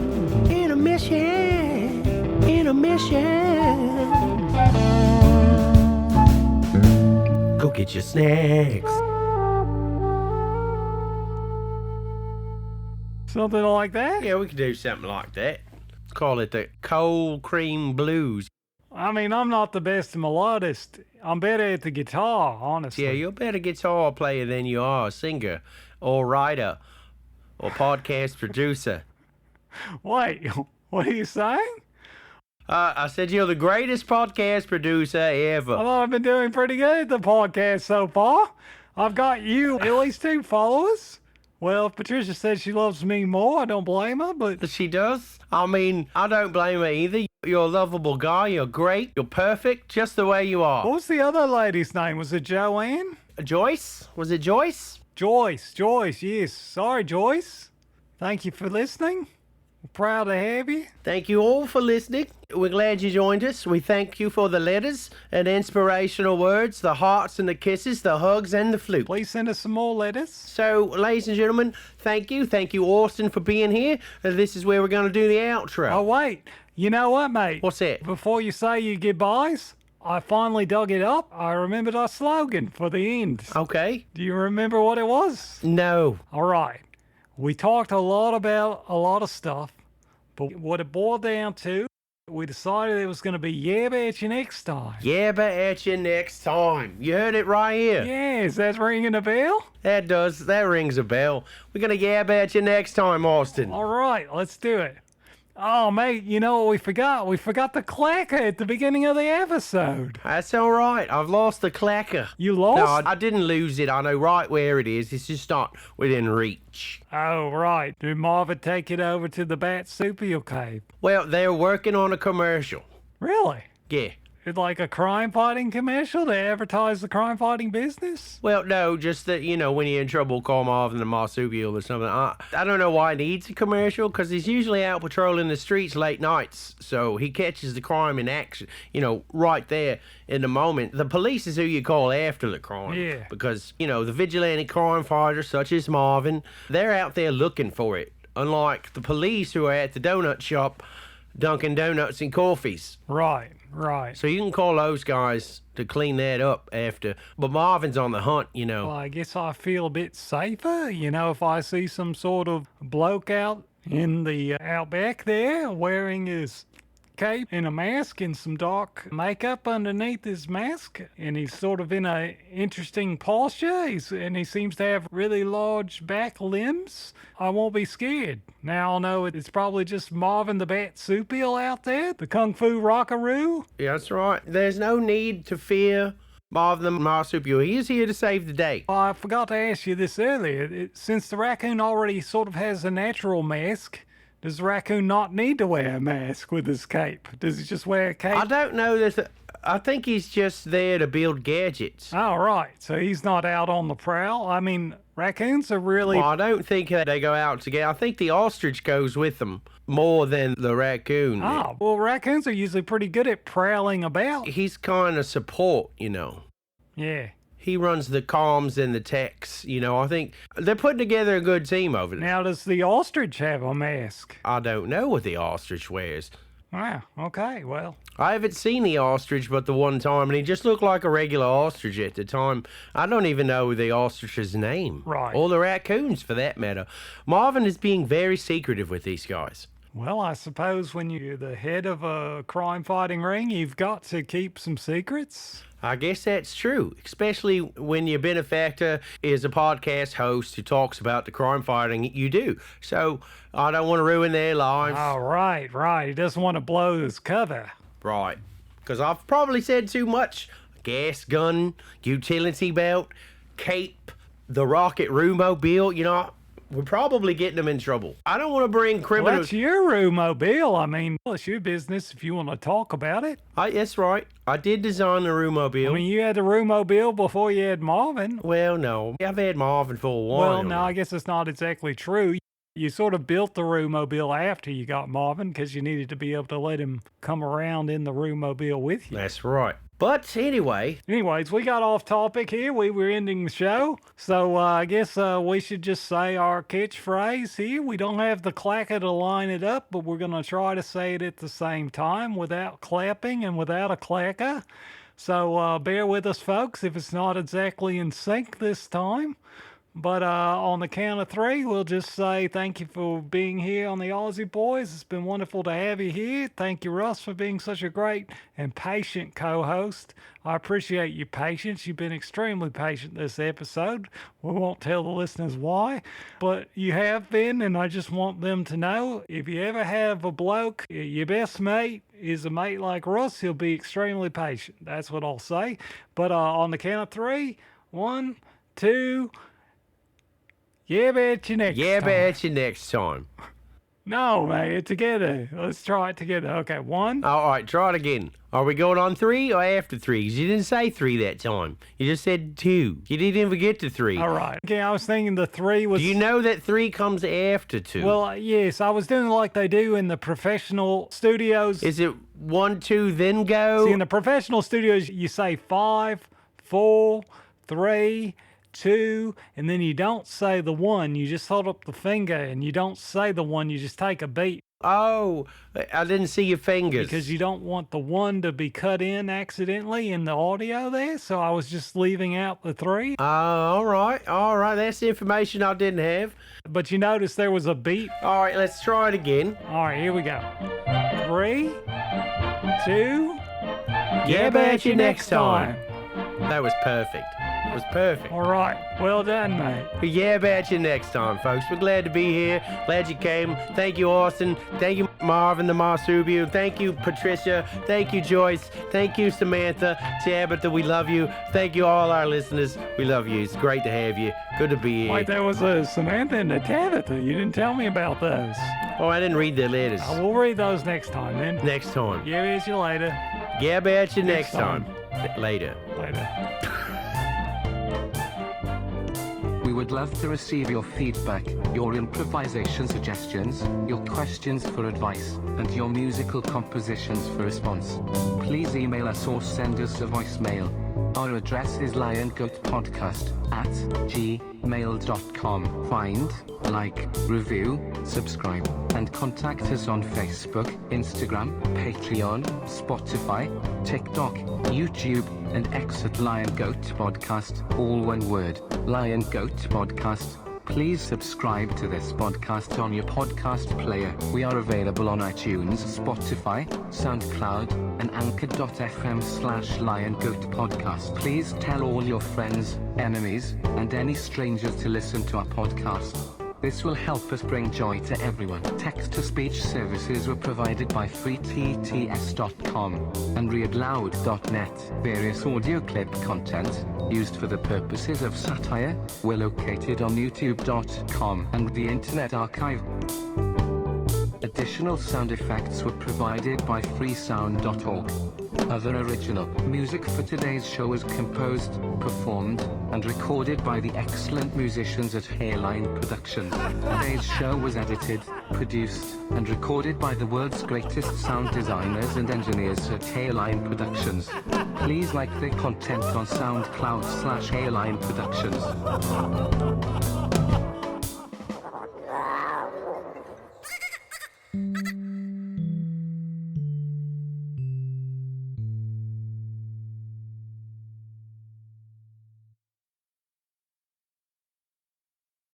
intermission, intermission. Go get your snacks. Something like that? Yeah, we could do something like that. Let's call it the cold cream blues. I mean, I'm not the best melodist. I'm better at the guitar, honestly. Yeah, you're a better guitar player than you are a singer or writer or podcast producer. Wait, what are you saying? I said you're the greatest podcast producer ever. I thought I've been doing pretty good at the podcast so far. I've got you at least 2 followers. Well, if Patricia says she loves me more, I don't blame her, but... She does? I mean, I don't blame her either. You're a lovable guy. You're great. You're perfect, just the way you are. What was the other lady's name? Was it Joanne? Joyce? Was it Joyce? Joyce, yes. Sorry, Joyce. Thank you for listening. We're proud to have you. Thank you all for listening. We're glad you joined us. We thank you for the letters and inspirational words, the hearts and the kisses, the hugs and the flute. Please send us some more letters. So, ladies and gentlemen, thank you. Thank you, Austin, for being here. This is where we're going to do the outro. Oh, wait. You know what, mate? What's that? Before you say your goodbyes, I finally dug it up. I remembered our slogan for the end. Okay. Do you remember what it was? No. All right. We talked a lot about a lot of stuff, but what it boiled down to, we decided it was going to be yabba at you next time. Yabba at you next time. You heard it right here. Yeah, is that ringing a bell? That does. That rings a bell. We're going to yabba at you next time, Austin. All right, let's do it. Oh, mate, you know what we forgot? We forgot the clacker at the beginning of the episode. That's all right. I've lost the clacker. You lost? No, I didn't lose it. I know right where it is. It's just not within reach. Oh, right. Did Marvin take it over to the Batsupial cave? Well, they're working on a commercial. Really? Yeah. It's like a crime-fighting commercial to advertise the crime-fighting business? Well, no, just that, you know, when you're in trouble, call Marvin the marsupial or something. I don't know why he needs a commercial, because he's usually out patrolling the streets late nights, so he catches the crime in action, you know, right there in the moment. The police is who you call after the crime. Yeah. Because, you know, the vigilante crime fighters, such as Marvin, they're out there looking for it. Unlike the police who are at the donut shop Dunkin' Donuts and coffees. Right, right. So you can call those guys to clean that up after. But Marvin's on the hunt, you know. Well, I guess I feel a bit safer, you know, if I see some sort of bloke out in the outback there wearing his cape and a mask and some dark makeup underneath his mask, and he's sort of in a interesting posture, and he seems to have really large back limbs. I won't be scared. Now I'll know it's probably just Marvin the marsupial out there, the kung fu rockaroo. Yeah, that's right. There's no need to fear Marvin the marsupial. He is here to save the day. Well, I forgot to ask you this earlier. Since the raccoon already sort of has a natural mask, does the raccoon not need to wear a mask with his cape? Does he just wear a cape? I don't know. I think he's just there to build gadgets. Oh, right. So he's not out on the prowl? I mean, raccoons are really... Well, I don't think they go out together. I think the ostrich goes with them more than the raccoon. Oh, well, raccoons are usually pretty good at prowling about. He's kind of support, you know. Yeah. He runs the comms and the techs, you know. I think they're putting together a good team over there. Now, does the ostrich have a mask? I don't know what the ostrich wears. Wow, okay, well. I haven't seen the ostrich but the one time, and he just looked like a regular ostrich at the time. I don't even know the ostrich's name. Right. Or the raccoons, for that matter. Marvin is being very secretive with these guys. Well, I suppose when you're the head of a crime-fighting ring, you've got to keep some secrets. I guess that's true, especially when your benefactor is a podcast host who talks about the crime fighting you do. So I don't want to ruin their lives. Oh, right. He doesn't want to blow his cover. Right. Because I've probably said too much. Gas gun, utility belt, cape, the rocket roomobile, you know, we're probably getting them in trouble. I don't want to bring criminals... Well, that's your roomobile. I mean, it's your business if you want to talk about it. That's right. I did design the roomobile. I mean, you had the roomobile before you had Marvin. Well, no. I've had Marvin for a while. Well, no, I guess it's not exactly true. You sort of built the roomobile after you got Marvin because you needed to be able to let him come around in the roomobile with you. That's right. But Anyways, we got off topic here. We were ending the show. So I guess we should just say our catchphrase here. We don't have the clacker to line it up, but we're going to try to say it at the same time without clapping and without a clacker. So bear with us, folks, if it's not exactly in sync this time. But on the count of three, we'll just say thank you for being here on the Aussie Boys. It's been wonderful to have you here. Thank you, Russ, for being such a great and patient co-host. I appreciate your patience. You've been extremely patient this episode. We won't tell the listeners why, but you have been, and I just want them to know, if you ever have a bloke, your best mate is a mate like Russ, he'll be extremely patient. That's what I'll say. But on the count of three, 1, 2... Yeah, bet you next time. No, mate, together. Let's try it together. Okay, 1. All right, try it again. Are we going on 3 or after 3? 'Cause you didn't say 3 that time. You just said 2. You didn't even get to 3. All right. Okay, I was thinking the 3 was... Do you know that 3 comes after 2? Well, yes, I was doing like they do in the professional studios. Is it 1, 2, then go? See, in the professional studios, you say 5, 4, 3... 2, and then you don't say the 1, you just hold up the finger, and you don't say the 1, you just take a beat. Oh, I didn't see your fingers. Because you don't want the 1 to be cut in accidentally in the audio there, so I was just leaving out the 3. All right, that's the information I didn't have. But you notice there was a beat. All right, let's try it again. All right, here we go. 3, 2, yeah, bet you next time. That was perfect. It was perfect. All right. Well done, mate. Yeah, about you next time, folks. We're glad to be here. Glad you came. Thank you, Austin. Thank you, Marvin the marsupial. Thank you, Patricia. Thank you, Joyce. Thank you, Samantha. Tabitha, we love you. Thank you, all our listeners. We love you. It's great to have you. Good to be here. Wait, there was a Samantha and a Tabitha. You didn't tell me about those. Oh, I didn't read their letters. We'll read those next time, then. Next time. Yeah, bet you later. Yeah, about you next time. Later. We would love to receive your feedback, your improvisation suggestions, your questions for advice, and your musical compositions for response. Please email us or send us a voicemail Our address is LionGoatPodcast@gmail.com. Find, like, review, subscribe, and contact us on Facebook, Instagram, Patreon, Spotify, TikTok, YouTube, and X at Lion Goat Podcast, all one word, Lion Goat Podcast. Please subscribe to this podcast on your podcast player. We are available on iTunes, Spotify, SoundCloud, and anchor.fm/LionGoatPodcast. Please tell all your friends, enemies, and any strangers to listen to our podcast. This will help us bring joy to everyone. Text-to-speech services were provided by freetts.com and readloud.net. Various audio clip content, used for the purposes of satire, were located on youtube.com and the Internet Archive. Additional sound effects were provided by freesound.org. Other original music for today's show was composed, performed, and recorded by the excellent musicians at HairelineProductions. Today's show was edited, produced, and recorded by the world's greatest sound designers and engineers at HairelineProductions. Please like their content on SoundCloud/HairelineProductions.